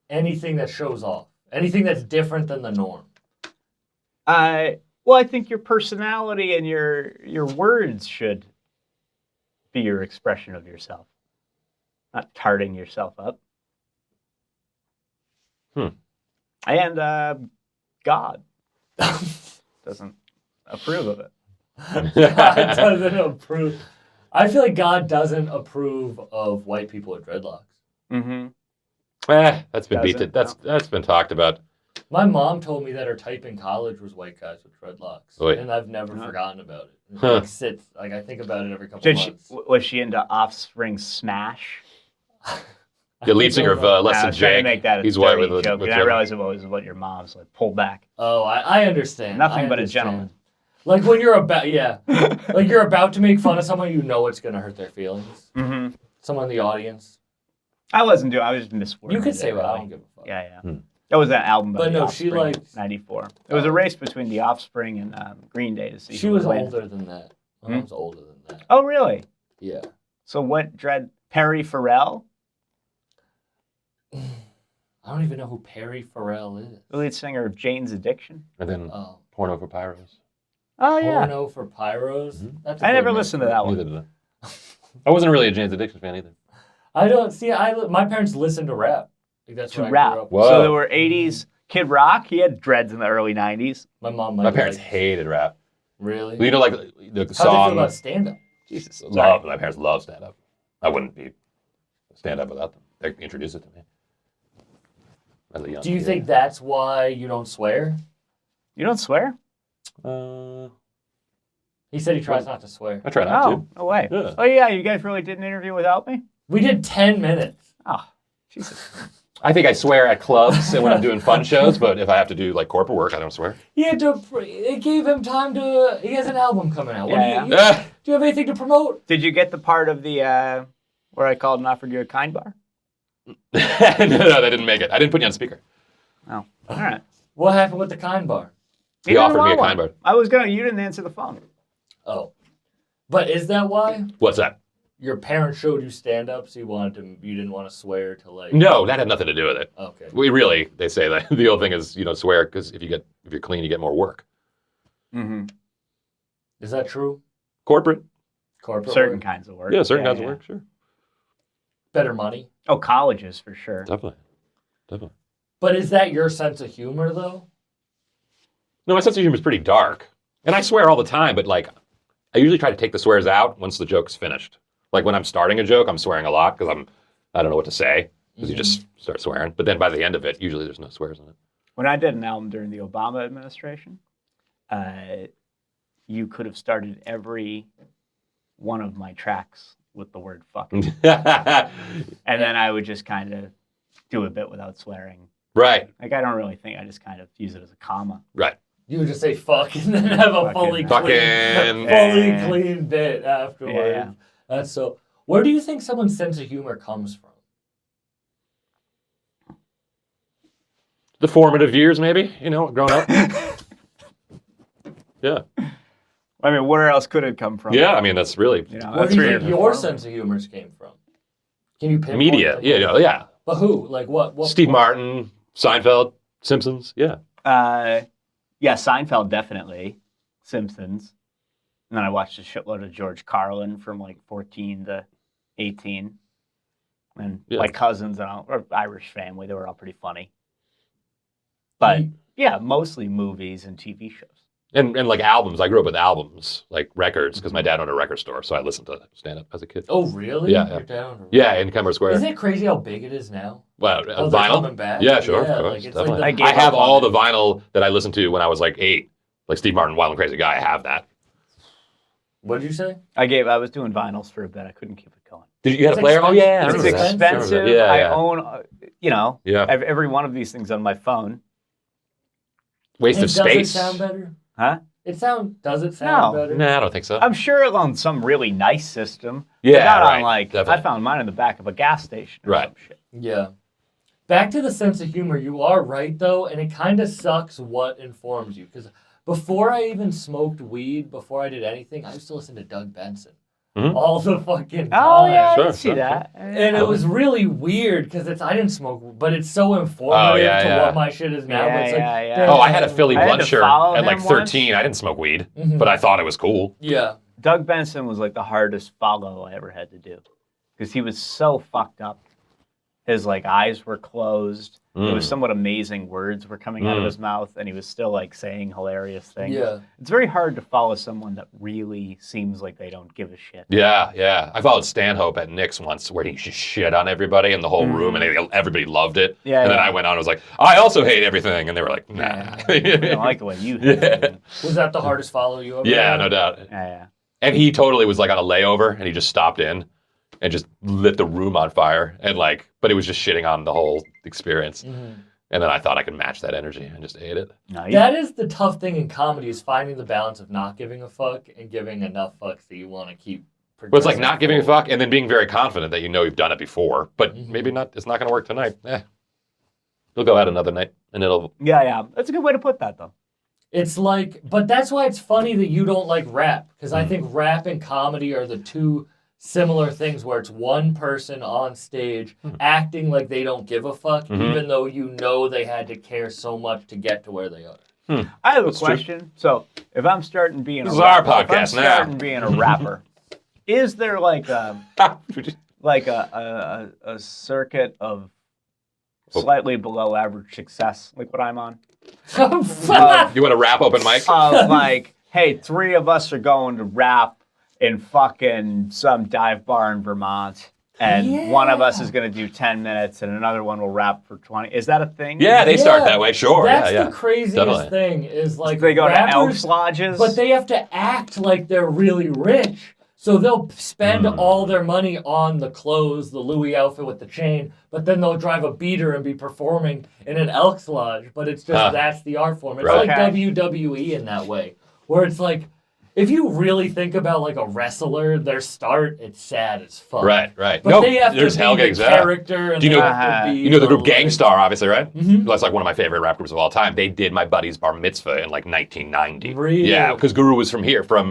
anything that shows off? Anything that's different than the norm? Well, I think your personality and your words should be your expression of yourself, not tarting yourself up. And God doesn't approve of it. God doesn't approve. I feel like God doesn't approve of white people with dreadlocks. Mm-hmm. That's been beat. That's been talked about. My mom told me that her type in college was white guys with dreadlocks, and I've never forgotten about it. It like sits, like I think about it every couple months. Was she into Offspring Smash? The lead singer of Less Than Jake. To make that He's white with a joke, and I realized it was what your mom's like. Pull back. Oh, I understand. Nothing but a gentleman. Like when you're about, like you're about to make fun of someone, you know it's gonna hurt their feelings. Mm-hmm. Someone in the audience. I was just miswording. You could say what I don't give a fuck. Yeah. That was that album. But no, Offspring, she liked 94. It was a race between the Offspring and Green Day to see. She was older than that. My mom's older than that. Oh, really? Yeah. So what? Perry Farrell? I don't even know who Perry Farrell is. The lead singer of Jane's Addiction. And then Porno for Pyros. Oh yeah. Porno for Pyros. Mm-hmm. I never listened to that one. Neither did I wasn't really a Jane's Addiction fan either. I don't see. My parents listened to rap. Like that's where I rap. grew up. Whoa. So there were 80s Kid Rock. He had dreads in the early 90s. My parents hated rap. Really? Well, you know, like the How'd they song. feel about stand-up? Jesus. My parents love stand-up. I wouldn't be stand-up without them. They introduced it to me. As a young Do you kid. think that's why you don't swear? You don't swear? He said he tries not to swear. I try not to. No way. Yeah. Oh yeah, you guys really did an interview without me? We did 10 minutes. Oh, Jesus. I think I swear at clubs and when I'm doing fun shows, but if I have to do like corporate work, I don't swear. It gave him time to. He has an album coming out. Yeah, Do you have anything to promote? Did you get the part of the where I called and offered you a kind bar? No, that didn't make it. I didn't put you on speaker. Oh, all right. What happened with the kind bar? He offered me a kind bar. I was gonna. You didn't answer the phone. Oh, but is that why What's that? your parents showed you stand-up? So you didn't want to swear to like. No, that had nothing to do with it. Okay. They say that the old thing is, swear because if you're clean, you get more work. Mm-hmm. Is that true? Corporate. Certain work? kinds of work. Yeah, certain kinds of work, sure. Better money. Oh, colleges for sure. Definitely. But is that your sense of humor though? No, my sense of humor is pretty dark. And I swear all the time, but like, I usually try to take the swears out once the joke's finished. Like when I'm starting a joke, I'm swearing a lot because I don't know what to say because you just start swearing. But then by the end of it, usually there's no swears in it. When I did an album during the Obama administration, you could have started every one of my tracks with the word fuck. And then I would just kind of do a bit without swearing. Right. Like I don't really think, I just kind of use it as a comma. Right. You would just say fuck and then have a fully clean bit afterwards. Yeah. That's so. Where do you think someone's sense of humor comes from? The formative years, maybe, growing up. Yeah. I mean, where else could it come from? Yeah, I mean, that's really. Where do you think your sense of humor came from? Can you pinpoint? Media. Yeah. But who? Like what Steve Martin, Seinfeld, Simpsons. Yeah. Yeah, Seinfeld definitely. Simpsons. And then I watched a shitload of George Carlin from like 14 to 18. And my cousins and all, or Irish family, they were all pretty funny. But yeah, mostly movies and TV shows. And like albums. I grew up with albums, like records, because my dad owned a record store, so I listened to stand-up as a kid. Oh, really? Yeah. Your dad owned a yeah, in Kemper Square. Isn't it crazy how big it is now? Well, They're vinyl? coming back? Yeah, sure, Yeah, of course. like, it's Definitely. like I have all the vinyl that I listened to when I was like 8. Like Steve Martin, Wild and Crazy Guy, I have that. What did you say? I was doing vinyls for a bit. I couldn't keep it going. Did you have a player? Oh, yeah. It's expensive. Yeah, I own, every one of these things on my phone. Waste of space. Does it sound better? Huh? Does it sound better? Nah, I don't think so. I'm sure on some really nice system. Yeah, not right. on like, Definitely. I found mine in the back of a gas station or some shit. Yeah. Back to the sense of humor. You are right, though, and it kind of sucks what informs you. Because before I even smoked weed, before I did anything, I used to listen to Doug Benson. Mm-hmm. All the fucking time. Oh, yeah, I Sure, can see sure, that. And it was really weird because I didn't smoke, but it's so informative to what my shit is now. Yeah, But it's like, yeah. Oh, I had a Philly I had blunt to shirt follow at like him 13. once. I didn't smoke weed, Mhm. but I thought it was cool. Yeah. Doug Benson was like the hardest follow I ever had to do because he was so fucked up. his like eyes were closed. It was somewhat amazing words were coming out of his mouth, and he was still like saying hilarious things. Yeah. It's very hard to follow someone that really seems like they don't give a shit. Yeah. I followed Stanhope at Nick's once where he just shit on everybody in the whole room and everybody loved it. Yeah, and then yeah. I went on and was like, I also hate everything. And they were like, nah. I don't like the way you hate it. Was that the hardest follow you ever Yeah, had? no doubt. Yeah. And he totally was like on a layover and he just stopped in and just lit the room on fire. And like, but he was just shitting on the whole experience. Mm-hmm. And then I thought I could match that energy and just ate it. No, That is the tough thing in comedy is finding the balance of not giving a fuck and giving enough fucks that you want to keep But it's like progressing not giving a forward. fuck and then being very confident that you know you've done it before, but maybe not. It's not going to work tonight. You'll go out another night and it'll. yeah. That's a good way to put that, though. It's like, but that's why it's funny that you don't like rap, because I think rap and comedy are the two similar things where it's one person on stage acting like they don't give a fuck, even though you know they had to care so much to get to where they are. I have a That's true. question. So, if I'm starting being This a is our rapper, if I'm podcast now. starting being a rapper, is there like a circuit of slightly below average success, like what I'm on? You want a rap open mic? Of like, hey, 3 of us are going to rap in fucking some dive bar in Vermont, and one of us is going to do 10 minutes, and another one will rap for 20. Is that a thing? Yeah, they start that way. Sure. That's yeah. the craziest Definitely. thing is like They go to rappers, Elks Lodges. but they have to act like they're really rich. So they'll spend all their money on the clothes, the Louis outfit with the chain, but then they'll drive a beater and be performing in an Elks Lodge. But it's just that's the art form. It's Right. like Okay. WWE in that way, where it's like, if you really think about like a wrestler, their start, it's sad as fuck. Right. But No, they have to there's be hell the getting sad. character, and Do you they know- have to be You know the group like- Gangstar, obviously, right? That's like one of my favorite rap groups of all time. They did my buddy's bar mitzvah in like 1990. Really? Yeah, because Guru was from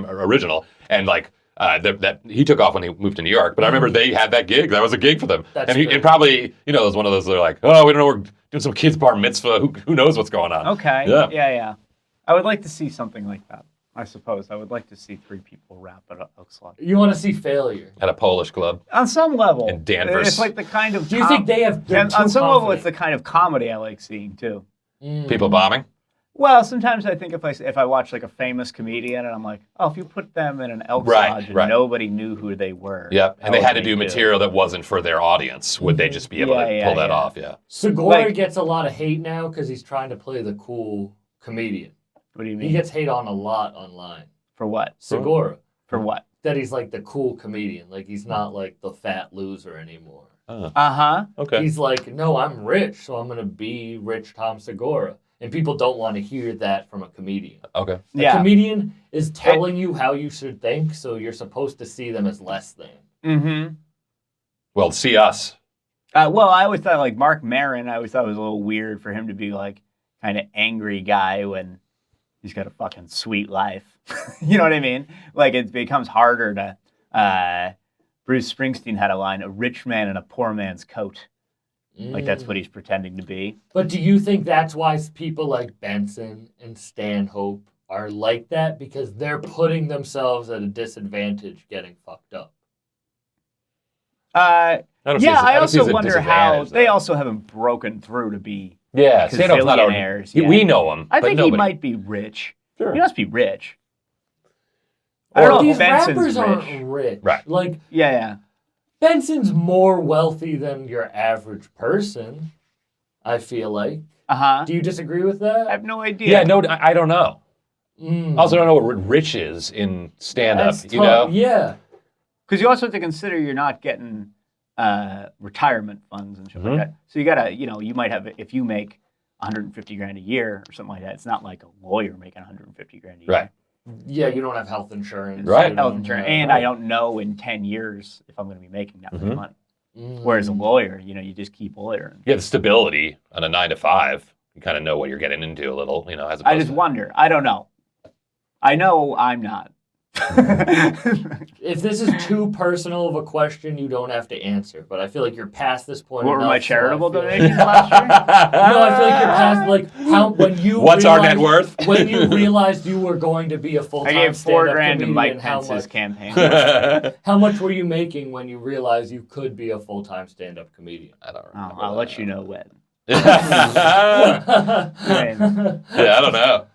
original, and like that he took off when he moved to New York. But I remember they had that gig. That was a gig for them. That's and great. probably it was one of those. They're like, oh, we don't know. We're doing some kid's bar mitzvah. Who knows what's going on? Okay. Yeah. Yeah. I would like to see something like that. I suppose I would like to see 3 people rap at Elks Lodge. You want to see failure. At a Polish club. On some level, In Danvers. it's like the kind of. Do you think they have? they're And too on some level, confident. it's the kind of comedy I like seeing too. People bombing. Well, sometimes I think if I watch like a famous comedian and I'm like, oh, if you put them in an Elks Lodge and nobody knew who they were. Yep. how And they would had to do material that wasn't for their audience. Would they just be able to pull that off? Yeah. Segura Like- gets a lot of hate now because he's trying to play the cool comedian. What do you He mean? gets hate on a lot online. For what? Segura. For what? That he's like the cool comedian. Like he's not like the fat loser anymore. Uh-huh. Okay. He's like, no, I'm rich, so I'm going to be rich Tom Segura. And people don't want to hear that from a comedian. Okay. A comedian is telling you how you should think, so you're supposed to see them as less than. Mm-hmm. Well, see us. Well, I always thought like Mark Maron, I always thought it was a little weird for him to be like kind of angry guy when he's got a fucking sweet life. You know what I mean? Like it becomes harder to. Bruce Springsteen had a line: "A rich man in a poor man's coat." Like that's what he's pretending to be. But do you think that's why people like Benson and Stanhope are like that? Because they're putting themselves at a disadvantage getting fucked up. I don't see Yeah, as- I don't see also as a wonder how disadvantage, they though. also haven't broken through to be. Yeah, Stanhope's not Gazillionaires, yeah. We know him. I but think nobody. he might be rich. Sure. He must be rich. I don't know These if Benson's rappers rich. aren't rich. Right. Like Yeah. Benson's more wealthy than your average person, I feel like. Uh-huh. Do you disagree with that? I have no idea. Yeah, no, I don't know. Mm. Also, don't know what rich is in stand-up. That's You know, tough. Yeah. Because you also have to consider you're not getting retirement funds and shit Mm-hmm. like that. So you gotta, you might have, if you make 150 grand a year or something like that, it's not like a lawyer making 150 grand a year. Right. Yeah, you don't have health insurance. Right. you Health don't insurance. have- And I don't know in 10 years if I'm going to be making that Mm-hmm. much money. Mm. Whereas a lawyer, you just keep lawyering. you have the stability on a 9 to 5. You kind of know what you're getting into a little. As opposed I just to, wonder. I don't know. I know I'm not. If this is too personal of a question, you don't have to answer. But I feel like you're past this point. What were my enough, so charitable I feel like- donations last year? No, I feel like you're past like how when you. What's our net worth? When you realized you were going to be a full I time gave stand-up $4,000 to comedian, Mike how Pence's much? campaign. How much were you making when you realized you could be a full time stand up comedian? I don't Oh, remember. I'll let you know when. Yeah, I don't know.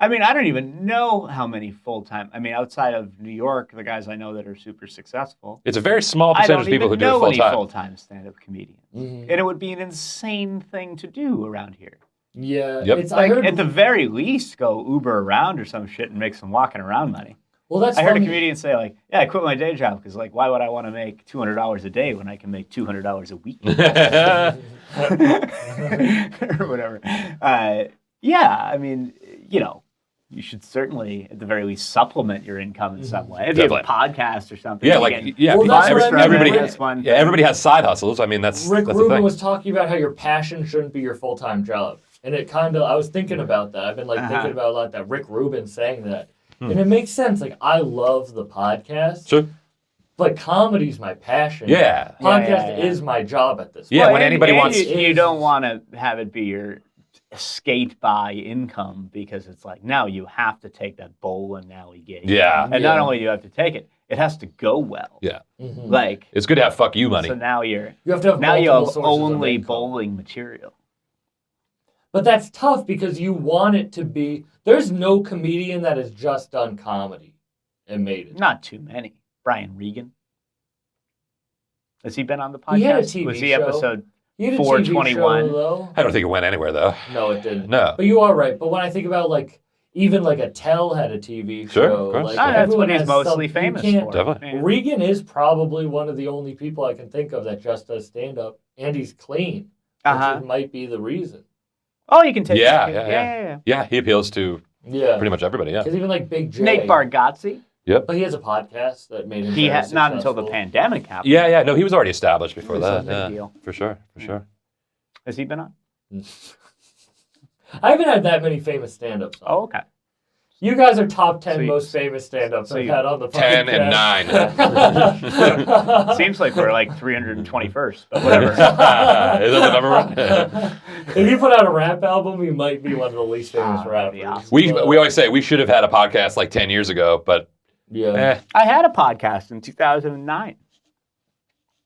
I mean, I don't even know how many full-time. I mean, outside of New York, the guys I know that are super successful, It's a very small I percentage don't of people who even do it know full any time. full-time stand-up comedians, Mhm. and it would be an insane thing to do around here. Yeah, Yep. it's Like, I heard. at the very least, go Uber around or some shit and make some walking around money. Well, that's I heard a funny. comedian say, like, yeah, I quit my day job because, like, why would I want to make $200 a day when I can make $200 a week? Or whatever. Yeah, I mean, you know, you should certainly, at the very least, supplement your income in some way. If you have a podcast or something. Yeah, you like get yeah, Well, that's every- what I mean. everybody, Rick- yeah, everybody has side hustles. I mean, that's Rick the Rubin thing. was talking about how your passion shouldn't be your full time job, and it kind of I was thinking about that. I've been like thinking about a lot that Rick Rubin saying that, and it makes sense. Like I love the podcast, Sure. but comedy's my passion. Yeah. podcast Yeah. is my job at this. Yeah, point. when anybody and wants- you don't want to have it be your skate by income because it's like now you have to take that bowling alley gig. Yeah. And not Yeah. only do you have to take it, it has to go well. Yeah. Mhm. Like, It's good to have fuck you money. so now you You have to have have multiple sources of only income. bowling material. But that's tough because you want it to be. There's no comedian that has just done comedy and made it. Not too many. Brian Regan. Has he been on the podcast? He had a TV Was he show. episode? You had a 421. TV show, though. I don't think it went anywhere though. No, it didn't. No. But you are right. But when I think about like even like Attell had a TV Sure, show. of course. Like, Ah, that's everyone what he's has mostly something- you famous can't- for. Definitely. Yeah. Regan is probably one of the only people I can think of that just does stand up, and he's clean, Uh-huh. which might be the reason. Oh, you can take Yeah. Yeah, he appeals to Yeah, pretty much everybody. Yeah. because even like Big J, Nate Bargatze. but he has a podcast that made him. He very had not until the successful. pandemic happened. Yeah. No, he was already established before It's a that. big Yeah, deal. for sure. Has he been on? I haven't had that many famous stand-ups. Oh, okay. You guys are top 10 So you- most famous stand-ups so I've you- had on the 10 and podcast. 9. Seems like we're like 321st, but whatever. Is that the number? If you put out a rap album, you might be one of the least famous that'd rappers. be awesome. we always say we should have had a podcast like 10 years ago, but Yeah. I had a podcast in 2009.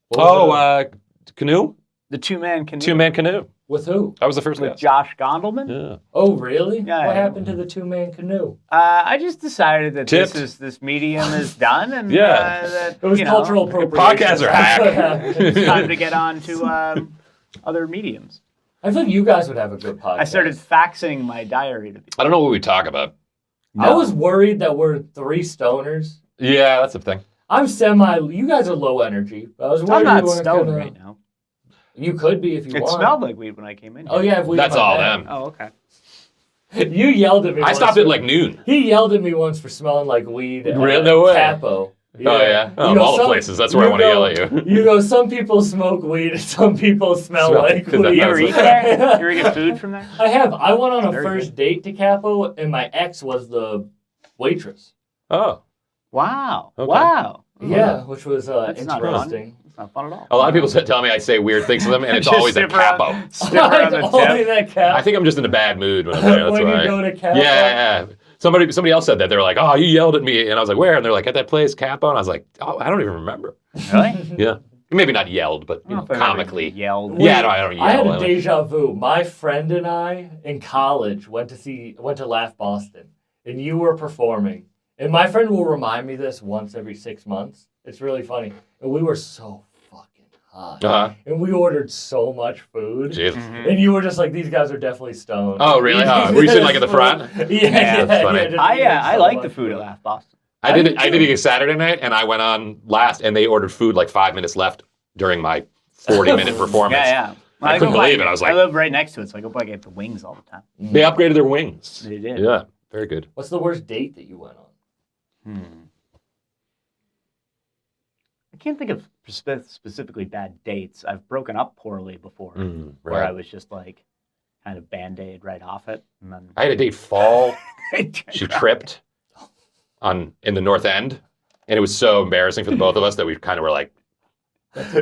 What was it? Canoe? The two-man canoe. Two-man canoe. With who? I was the first with guest. Josh Gondelman. Yeah. Oh, really? Yeah, What yeah. happened to the two-man canoe? I just decided that Tipped. this medium is done, and Yeah. that It was you know, cultural appropriation. Podcasts are That's what hack. happened. it's time to get on to other mediums. I feel like you guys would have a good podcast. I started faxing my diary to people. I don't know what we talk about. I was worried that we're three stoners. Yeah, that's the thing. I'm You guys are low energy. I was worried I'm not you weren't stoned gonna- right now. You could be if you It want. smelled like weed when I came in here. Oh yeah, if we. That's all them. Oh, okay. You yelled at me. I once stopped for- at like noon. He yelled at me once for smelling like weed. at Really? No way. Capo. Oh, yeah? Oh, You of all the some- places, that's where I you wanna yell go- at you. You go, some people smoke weed and some people smell Smell- like 'cause that- weed. You ever That's eat there? You ever get food from there? I have. I went on a Very first date to Capo and my ex was the waitress. Oh. Wow. Okay. Wow. Yeah, which was That's not fun. interesting. It's not fun at all. A lot of people tell me I say weird things to them, and it's Just always a sniff around- capo. Sniff around the Only tip. that Capo. I think I'm just in a bad mood when I'm there. That's when why. you go to Capo. Yeah. Somebody else said that. They were like, "Oh, you yelled at me," and I was like, "Where?" And they're like, "At that place, Capo." And I was like, "Oh, I don't even remember." Really? Yeah, maybe not yelled, but I don't know if I've ever comically. yelled. Yeah, no, I don't yell. I had a don't- deja vu. My friend and I in college went to Laugh Boston, and you were performing. And my friend will remind me this once every 6 months. It's really funny. And we were so fucking hot. Uh-huh. And we ordered so much food. Jeez. And you were just like, these guys are definitely stoned. Oh, really? Oh, were you sitting like at the front? Yeah, that's funny. just I eating I so like much the food at Laugh Boston. I did did it a Saturday night, and I went on last, and they ordered food like 5 minutes left during my 40-minute performance. Yeah. Well, I couldn't go by- believe it. I was like- live right next to it, so I go by and get the wings all the time. They upgraded their wings. They did. Yeah, very good. What's the worst date that you went on? I can't think of specifically bad dates. I've broken up poorly before, where Right. I was just like kind of band-aid right off it, and then I had a date fall. She tripped. in the North End, and it was so embarrassing for the both of us that we kind of were like,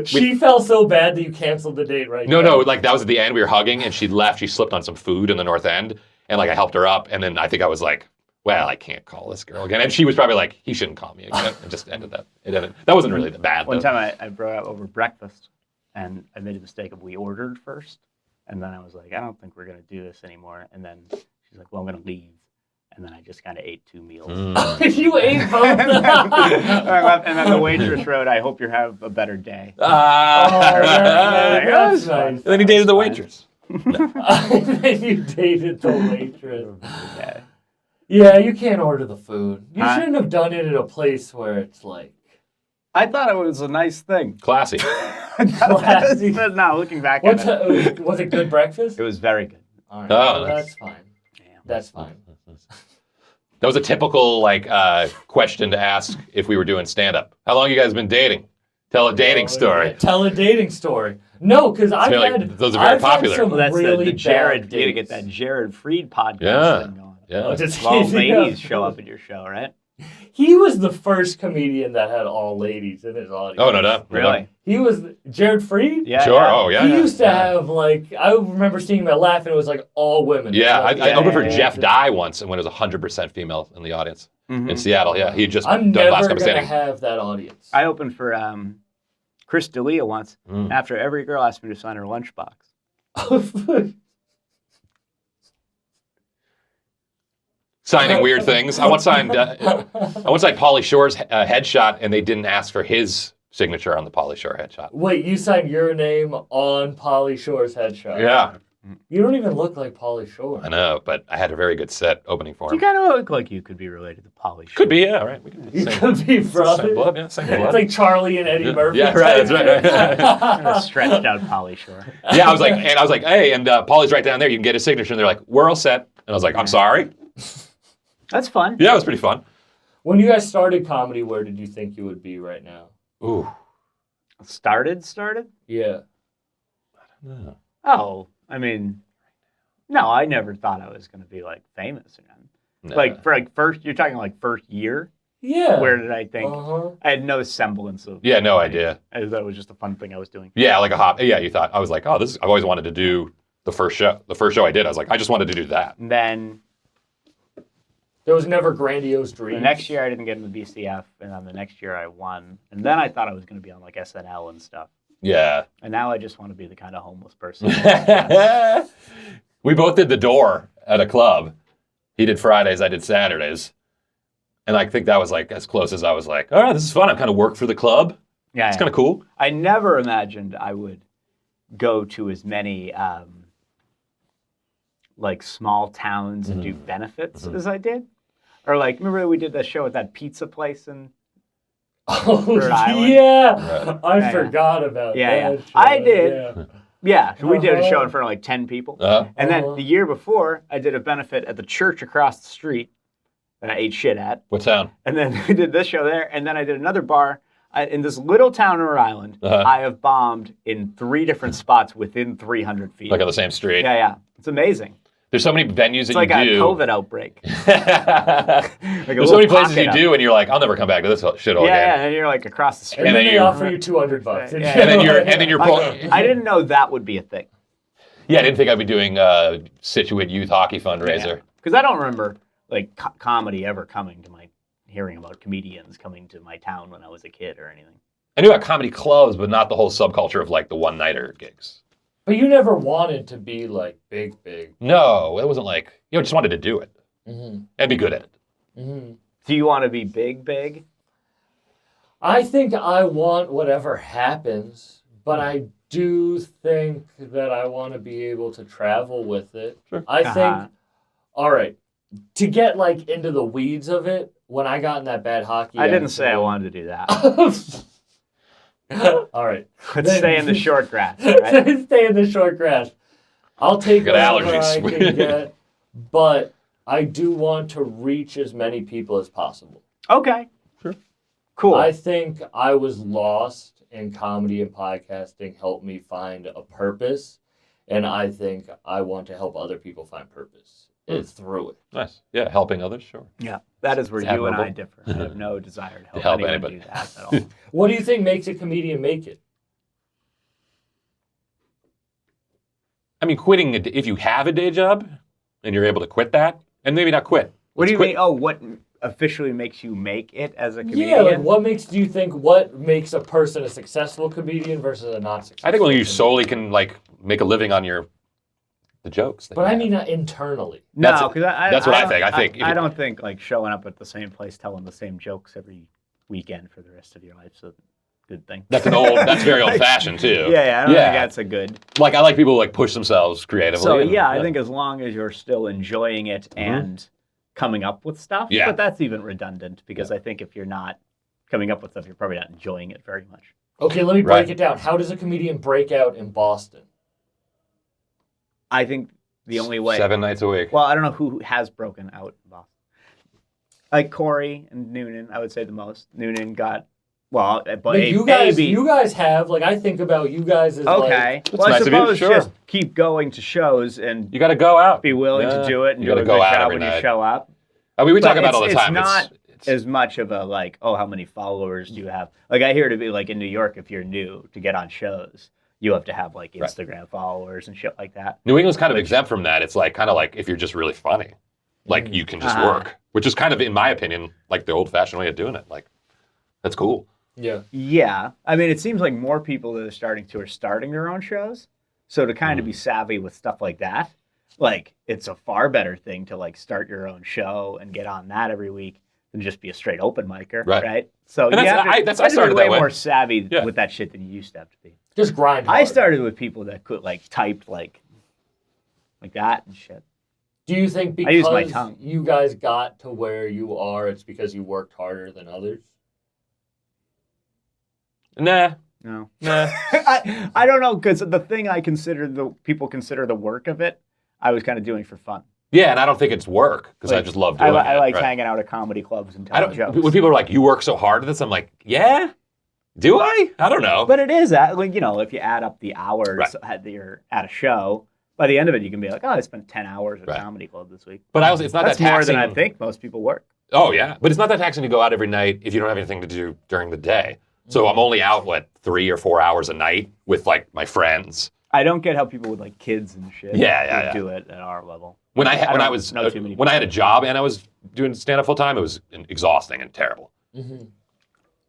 She felt so bad that you canceled the date right no, now. like that was at the end. We were hugging, and she left. She slipped on some food in the North End, and like I helped her up, and then I think I was like, well, I can't call this girl again, and she was probably like, he shouldn't call me again. It just ended that. It ended. That wasn't really that bad. One though. time I brought up over breakfast, and I made a mistake of we ordered first, and then I was like, I don't think we're gonna do this anymore. And then she's like, well, I'm gonna leave. And then I just kind of ate 2 meals. You ate both. And then the waitress wrote, I hope you have a better day. That's nice. And then he dated the waitress. Then you dated the waitress. Yeah. Yeah, you can't order the food. You Huh? shouldn't have done it at a place where it's like I thought it was a nice thing. Classy. classy. But no, looking back What's at it, was it good breakfast? it was very good. All right, Oh, well, that's fine. Yeah. That's fine. That was a typical like question to ask if we were doing stand-up. How long you guys been dating? Tell a dating story. Tell a dating story. No, because I've feel like had those are very I've had popular. some Well, that's really the Jared. bad You gotta dates. get that Jared Freed podcast Yeah. thing going. Yeah. Just All kidding. ladies show up at your show, right? He was the first comedian that had all ladies in his audience. Oh no, no. Really? He was Jared Freed. Yeah. Sure. Yeah. Oh yeah. He yeah. used to have like I remember seeing him at Laugh and it was like all women. Yeah, Like, I opened for yeah, Jeff yeah. Dye once, and when it was 100% female in the audience Mhm. in Seattle. Yeah, he had just I'm done Last never Comic gonna Standing. have that audience. I opened for Chris D'Elia once. Mm. After every girl asked me to sign her lunchbox. Signing weird things. I once signed Pauly Shore's headshot, and they didn't ask for his signature on the Pauly Shore headshot. Wait, you signed your name on Pauly Shore's headshot? Yeah, You don't even look like Pauly Shore. I know, but I had a very good set opening for You him. kind of look like you could be related to Polly. Could be, yeah, right. We can You same- could be same brothers. blood, yeah, same It's blood. like Charlie and Eddie Murphy. Yeah, right, that's right. Kind of stretched out Polly Shore. Yeah, I was like, hey, and Pauly's right down there. You can get his signature. And they're like, we're all set. And I was like, I'm sorry. That's fun. Yeah, it was pretty fun. When you guys started comedy, where did you think you would be right now? Ooh. Started? Yeah. Yeah. Oh, I mean, no, I never thought I was going to be like famous or nothing. No. Like for like first, you're talking like first year. Yeah. Where did I think? Uh-huh. I had no semblance of. Yeah, no idea. I thought it was just a fun thing I was doing. Yeah, like a hop. Yeah, you thought. I was like, oh, this is, I've always wanted to do the first show. The first show I did, I was like, I just wanted to do that. And then There was never grandiose dreams. the next year I didn't get in the BCF, and then the next year I won. And then I thought I was going to be on like SNL and stuff. Yeah. And now I just want to be the kind of homeless person. We both did The Door at a club. He did Fridays, I did Saturdays. And I think that was like as close as I was like, all right, this is fun. I'm kind of work for the club. Yeah, It's kind of cool. I never imagined I would go to as many like small towns and do benefits as I did. Or like, remember we did that show at that pizza place in Oh, Rhode Island? yeah. Right. I Yeah, forgot about Yeah, that. yeah. I show. did. Yeah. Yeah, so we did a show Uh-huh. in front of like 10 people. Uh-huh. And then Uh-huh. the year before, I did a benefit at the church across the street that I ate shit at. What town? And then we did this show there. And then I did another bar in this little town in Rhode Island. Uh-huh. I have bombed in 3 different spots within 300 feet. Like on the same street. Yeah, yeah. It's amazing. There's so many venues It's that like you a do. COVID outbreak. There's so many places you do, and you're like, I'll never come back to this shit all Yeah, yeah, again. and you're like across the street. And, And then then they you- offer you $200. Yeah, And then you're pulling. I didn't know that would be a thing. Yeah, I didn't think I'd be doing Situate Youth Hockey fundraiser. Because I don't remember like comedy ever coming to my hearing about comedians coming to my town when I was a kid or anything. I knew about comedy clubs, but not the whole subculture of like the one-nighter gigs. But you never wanted to be like big. No, it wasn't like, I just wanted to do it Mm-hmm. and be good at it. Mm-hmm. Do you want to be big? I think I want whatever happens, but I do think that I want to be able to travel with it. Sure. I Uh-huh. think, all right, to get like into the weeds of it, when I got in that bad hockey I didn't say I accident- wanted to do that. All right. Let's Then- stay in the short grass. Right? Stay in the short grass. I'll take Got whatever I allergies. can get, but I do want to reach as many people as possible. Okay. Sure. Cool. I think I was lost in comedy and podcasting helped me find a purpose, and I think I want to help other people find purpose. is through it. Nice. Yeah, helping others, sure. Yeah, that is where It's you and I admirable. differ. I have no desire to help, help anyone anybody. do that at all. What do you think makes a comedian make it? I mean, quitting, if you have a day job and you're able to quit that, and maybe not quit. What do you quit. mean? Oh, what officially makes you make it as a comedian? Yeah, like what makes a person a successful comedian versus a not successful? I think when you comedian? solely can like make a living on the jokes. But I mean internally. No, because that's what I think. I think if I you- don't think like showing up at the same place telling the same jokes every weekend for the rest of your life's a good thing. that's very old fashioned too. Yeah, I don't think that's a good. Like I like people who like push themselves creatively. So and- yeah, I think as long as you're still enjoying it and coming up with stuff, Yeah. but that's even redundant because I think if you're not coming up with stuff, you're probably not enjoying it very much. Okay, let me break Right. it down. How does a comedian break out in Boston? I think the only way. 7 nights a week. Well, I don't know who has broken out in Boston. Like Corey and Noonan, I would say the most. Noonan got but Like you guys have, like, I think about you guys as okay. like, Well, I nice of you, suppose sure. just keep going to shows and You got to go out. be willing to do it and You do got a to go good out job every when you night. show up. I mean, we talk But about it all the it's time. not It's- as much of a like, oh, how many followers do you have? Like I hear to be like in New York, if you're new to get on shows, you have to have like Instagram followers and shit like that. New England's kind of exempt from that. It's like kind of like if you're just really funny, like you can just work, which is kind of, in my opinion, like the old-fashioned way of doing it. Like that's cool. yeah. Yeah, I mean, it seems like more people that are starting their own shows. So to kind of be savvy with stuff like that, like it's a far better thing to like start your own show and get on that every week than just be a straight open micer, right? So And you that's- have to, I you have to started be way that way. more savvy Yeah. with that shit than you used to have to be. Just grind hard. I started with people that could like typed like that and shit. Do you think I use my because tongue. you guys got to where you are, it's because you worked harder than others? Nah. No. Nah. I don't know, because the thing people consider the work of it, I was kind of doing for fun. Yeah, and I don't think it's work because I Like, just love doing it. I like right? hanging out at comedy clubs and I telling don't. jokes. When people are like, "You work so hard at this," I'm like, "Yeah, do I? I don't know." But it is like if you add up the hours Right. that you're at a show, by the end of it you can be like, oh, I spent 10 hours at Right. comedy club this week. But it's not That's that more taxing. than I think most people work. Oh yeah, but it's not that taxing to go out every night if you don't have anything to do during the day. So I'm only out 3 or 4 hours a night with like my friends. I don't get how people with like kids and shit Yeah. do it at our level. When I don't was know too many when I had a people. job and I was doing stand up full time, it was exhausting and terrible.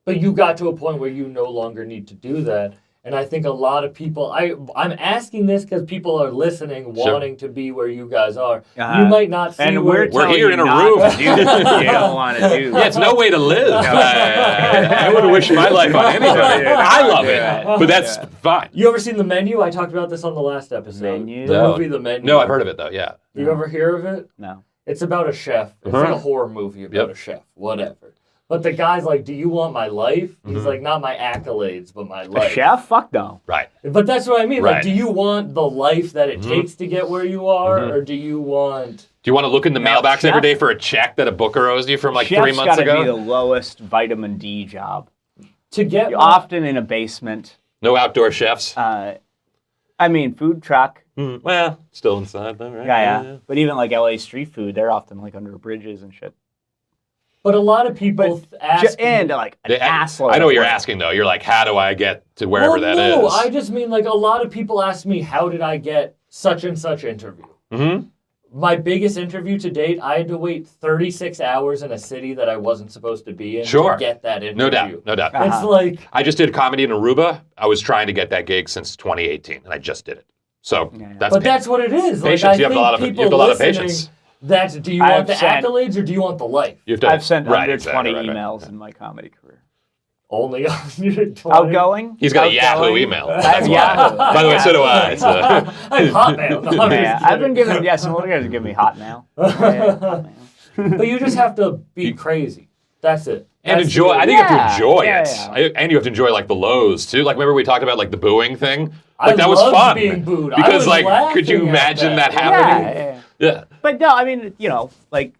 But you got to a point where you no longer need to do that. And I think a lot of people, I'm asking this because people are listening, Sure. wanting to be where you guys are. Uh-huh. You might not see And where We're here in a not room. to do what you don't want to do. Yeah, it's no way to live. I wouldn't wish my life on anybody. I love it, but that's fine. You ever seen The Menu? I talked about this on the last episode. Menu? The No. movie The Menu. No, I've heard of it though. Yeah. You ever hear of it? No. It's about a chef. It's like a horror movie about a chef. Whatever. But the guy's like, do you want my life? He's like, not my accolades, but my A life. chef? Fuck no. Right. But that's what I mean. Like, Right. do you want the life that it takes to get where you are? Or do you want... Do you want to look in the Now, mailbox chef- every day for a check that a booker owes you from like Chef's 3 months gotta ago? be the lowest vitamin D job. To get... You're often in a basement. No outdoor chefs. I mean, food truck. Well, still inside though, right? Yeah. But even like LA street food, they're often like under bridges and shit. But a lot of people ask... And like an asshole. I know what you're asking though. You're like, how do I get to wherever that is? No, I just mean like a lot of people ask me, how did I get such and such interview? My biggest interview to date, I had to wait 36 hours in a city that I wasn't supposed to be in Sure. to get that interview. No doubt. No doubt. It's like... I just did comedy in Aruba. I was trying to get that gig since 2018, and I just did it. So that's But that's what it is. patience. Like, I You have a think lot of- you people have a lot of listening, patience. That's, do you I've want the sent- accolades or do you want the life? You have to, I've sent right, under exactly, 20 right. emails in my comedy career. Only 120? Outgoing? He's got a Yahoo Outgoing? email. I have Yahoo. By the way, so do I. It's, I have Hotmail. No, I'm Yeah, just I've been kidding. given, some other guys have given me Hotmail. Hotmail. But you just have to be crazy. That's it. and That's enjoy. the- I think you have to enjoy Yeah, it, and you have to enjoy like the lows too. Like remember we talked about like the booing thing. I Like that was loved fun being booed. I because was like could you laughing at imagine that that. happening? Yeah. But no, I mean, like,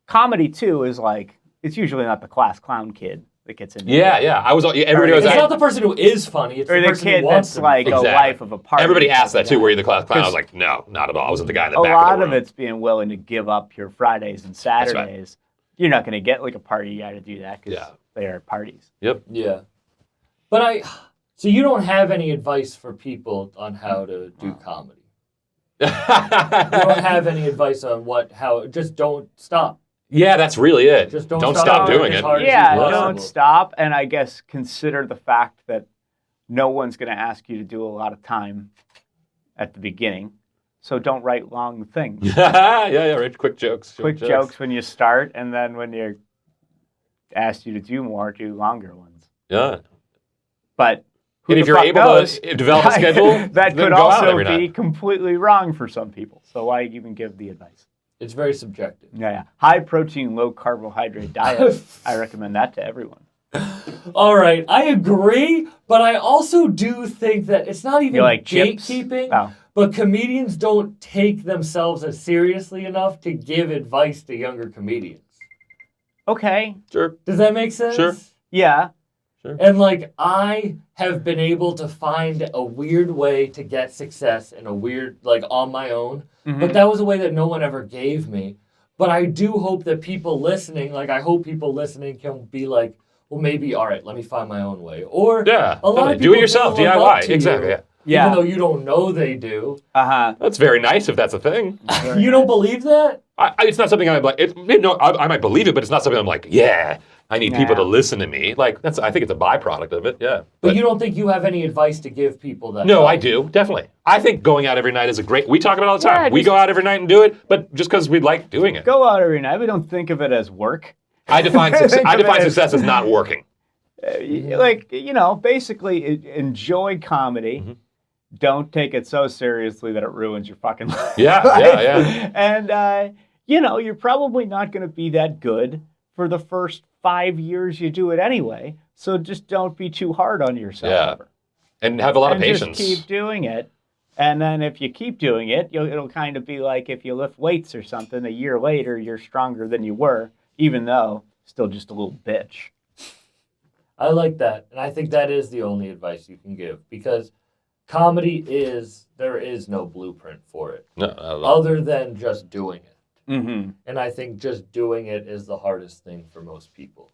comedy too is like, it's usually not the class clown kid that gets into Yeah, it. yeah. Everybody was It's not the person who is funny. It's Or the the person kid who wants that's to be like funny. a life of a party. Everybody asked that too. Yeah. Were you the class clown? I was like, no, not at all. I wasn't the guy in the A back lot of the of room. it's being willing to give up your Fridays and Saturdays. You're not going to get like a party guy to do that because they are parties. Yep. Yeah. But so you don't have any advice for people on how to do comedy? You don't have any advice on just don't stop. Yeah, that's really it. Just don't don't stop stop doing as it. hard as Yeah, you possible. don't stop. And I guess consider the fact that no one's going to ask you to do a lot of time at the beginning. So don't write long things. yeah, right. Quick jokes. Quick jokes when you start, and then when you're asked you to do more, do longer ones. Yeah. But who And if the you're fuck able knows? to develop a schedule, that then could go out also every be night. completely wrong for some people. So why even give the advice? It's very subjective. Yeah. High protein, low carbohydrate diet. I recommend that to everyone. All right, I agree, but I also do think that it's not even You like chips? gatekeeping, Oh. but comedians don't take themselves as seriously enough to give advice to younger comedians. Okay. Sure. Does that make sense? Sure. Yeah. And like I have been able to find a weird way to get success in a weird, like on my own, but that was a way that no one ever gave me. But I do hope that people listening, like I hope people listening can be like, well, maybe, all right, let me find my own way. Or Yeah. a lot of Do people it yourself. do look up DIY. to Exactly. you, Yeah. Yeah. Even though you don't know they do. Uh-huh. That's very nice if that's a thing. You don't believe that? It's not something I'm like. I might believe it, but it's not something I'm like. Yeah, I need people to listen to me. Like I think it's a byproduct of it. Yeah. But you don't think you have any advice to give people that? No, I do definitely. I think going out every night is a great. We talk about it all the time. Yeah, We just- go out every night and do it, but just because we like doing it. Go out every night. We don't think of it as work. I define success as not working. Like, basically enjoy comedy. Mm-hmm. Don't take it so seriously that it ruins your fucking life. Yeah. And, you're probably not going to be that good for the first 5 years you do it anyway. So just don't be too hard on yourself. Yeah. Ever. And have a lot of And patience. just keep doing it. And then if you keep doing it, it'll kind of be like if you lift weights or something, a year later, you're stronger than you were, even though still just a little bitch. I like that. And I think that is the only advice you can give because comedy there is no blueprint for it No, not at all. other than just doing it. Mm-hmm. And I think just doing it is the hardest thing for most people.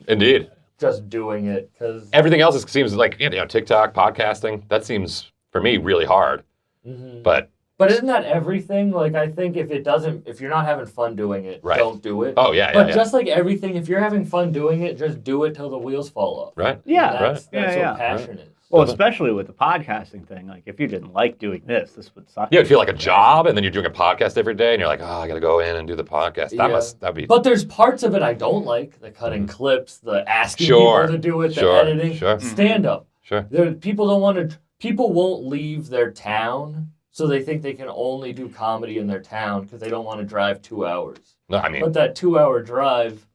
Indeed. Just doing it because Everything else seems like TikTok, podcasting. That seems for me really hard. But isn't that everything? Like I think if you're not having fun doing it, Right. don't do it. oh yeah, But yeah. just like everything, if you're having fun doing it, just do it till the wheels fall off. Right. Yeah. And that's Yeah, yeah. what passion is. Well, especially with the podcasting thing. Like, if you didn't like doing this would suck. Yeah, it'd feel like a job, and then you're doing a podcast every day, and you're like, oh, I got to go in and do the podcast. Yeah. That'd be. But there's parts of it I don't like. The cutting clips, the asking Sure. people to do it, the Sure. editing. Sure. Stand up. Sure. People won't leave their town, so they think they can only do comedy in their town because they don't want to drive 2 hours. No, I mean, But that 2 hour drive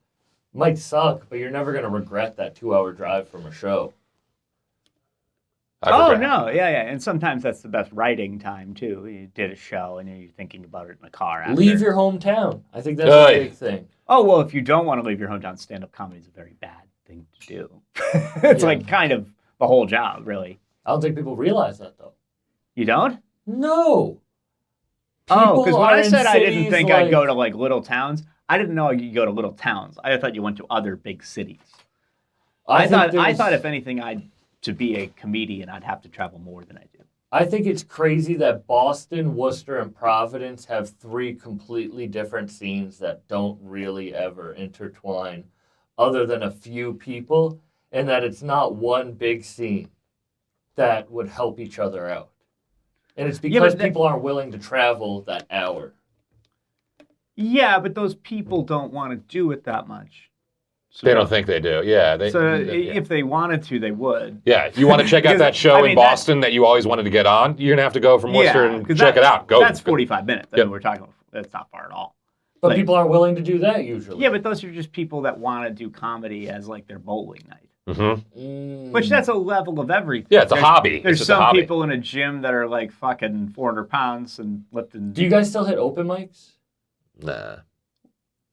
might suck, but you're never going to regret that 2 hour drive from a show. I regret- No, yeah. And sometimes that's the best writing time, too. You did a show, and you're thinking about it in the car after. Leave your hometown. I think that's Aye. a big thing. Oh, well, if you don't want to leave your hometown, stand-up comedy is a very bad thing to do. It's Yeah. like kind of the whole job, really. I don't think people realize that, though. You don't? No. Oh, because People when are I in said I didn't cities think like- I'd go to, like, little towns, I didn't know you'd go to little towns. I thought you went to other big cities. I thought if anything, to be a comedian, I'd have to travel more than I do. I think it's crazy that Boston, Worcester, and Providence have 3 completely different scenes that don't really ever intertwine other than a few people, and that it's not one big scene that would help each other out. And it's Yeah, because but people aren't willing to travel that hour. Yeah, but those people don't want to do it that much. So, they don't think they do. Yeah. If they wanted to, they would. Yeah, you want to check out Because, that show I in mean, Boston that you always wanted to get on? You're going to have to go from Worcester and 'cause check it out. Go. That's 45 minutes. I Yep. mean, we're talking. That's not far at all. But Like- people aren't willing to do that usually. Yeah, but those are just people that want to do comedy as like their bowling night. Mm-hmm. Which that's a level of everything. Yeah, it's a hobby. There's It's just a some hobby. people in a gym that are like fucking 400 pounds and lifting. Do you guys still hit open mics? Nah.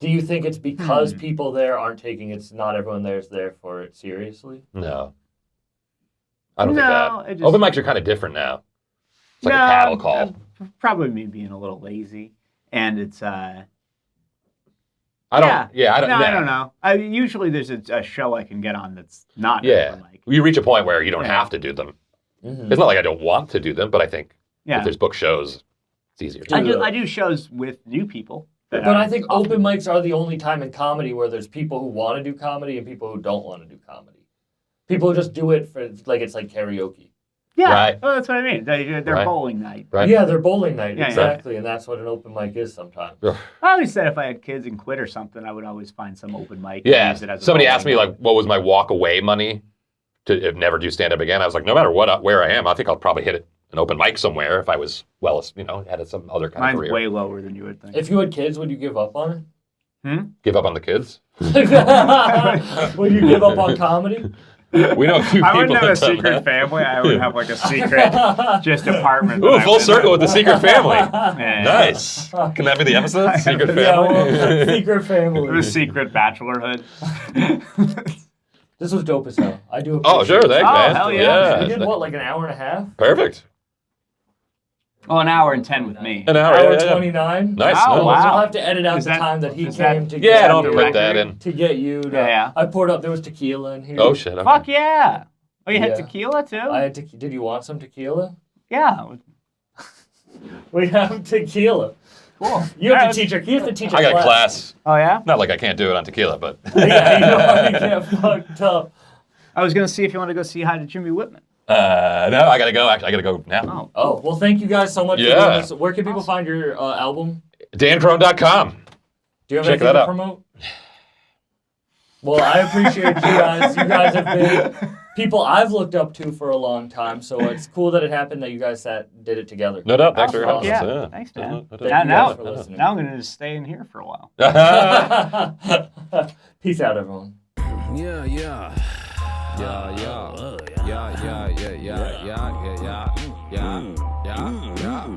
Do you think it's because people there aren't taking it, not everyone there is there for it seriously? No. I don't No, think that. Open mics are kind of different now. It's like a cattle call. Probably me being a little lazy, and it's I don't know. Usually there's a show I can get on that's not an open mic. You reach a point where you don't have to do them. Mm-hmm. It's not like I don't want to do them, but I think Yeah. if there's book shows, it's easier to I do shows with new people. But I think open mics are the only time in comedy where there's people who want to do comedy and people who don't want to do comedy. People who just do it for it's like karaoke. Yeah, Right. well, that's what I mean. They're Right. bowling night. Right? Yeah, they're bowling night, Yeah, exactly, and that's what an open mic is sometimes. Ugh. I always said if I had kids and quit or something, I would always find some open mic. Yeah. And use it as a Somebody bowling asked me, night. like, what was my walk away money to never do stand up again? I was like, no matter where I am, I think I'll probably hit an open mic somewhere if I was, had some other kind Mine's of career. way lower than you would think. If you had kids, would you give up on Give up on the kids? it? Would you give up on comedy? We know a few people I wouldn't have a that done secret that. family. I would have like a secret just apartment. Ooh, full circle with the secret family. Yeah. Nice. Can that be the episode? Secret family? Yeah, well, secret family. The secret bachelorhood. This was dope as hell. I do Oh, sure. Thanks, Oh, man. hell yeah. We did what, like an hour and a half? Perfect. Oh, an hour and 10 with me. An hour. Hour yeah. 29? Nice. Wow, no. wow. We'll have to edit out Is the that- time that he is that- came to Yeah, get don't you, put that in. to get you. To, Yeah. I poured up. There was tequila in here. Oh, shit. Okay. Fuck yeah. Oh, you had Yeah. tequila too? I had Did you want some tequila? Yeah. We have tequila. Cool. You have to teach her. You have to teach her. I got a class. Oh, yeah? Not like I can't do it on tequila, but Yeah, you already get fucked up. I was going to see if you want to go see Hi to Jimmy Whitman. no, I gotta go. Actually, I gotta go now. Oh, well, thank you guys so much for Yeah. doing this. Where can people find your album? DanCrohn.com. Do you have Check anything that to out. promote? Well, I appreciate you guys. You guys have been people I've looked up to for a long time, so it's cool that it happened that you guys did it together. No doubt. Thanks for fuck having yeah. us. Thanks, man. Thank you Now, guys for listening. now I'm going to just stay in here for a while. Peace out, everyone. Yeah, yeah. Yeah, yeah. Yeah, yeah, yeah, yeah, yeah, yeah, yeah, yeah, yeah, yeah.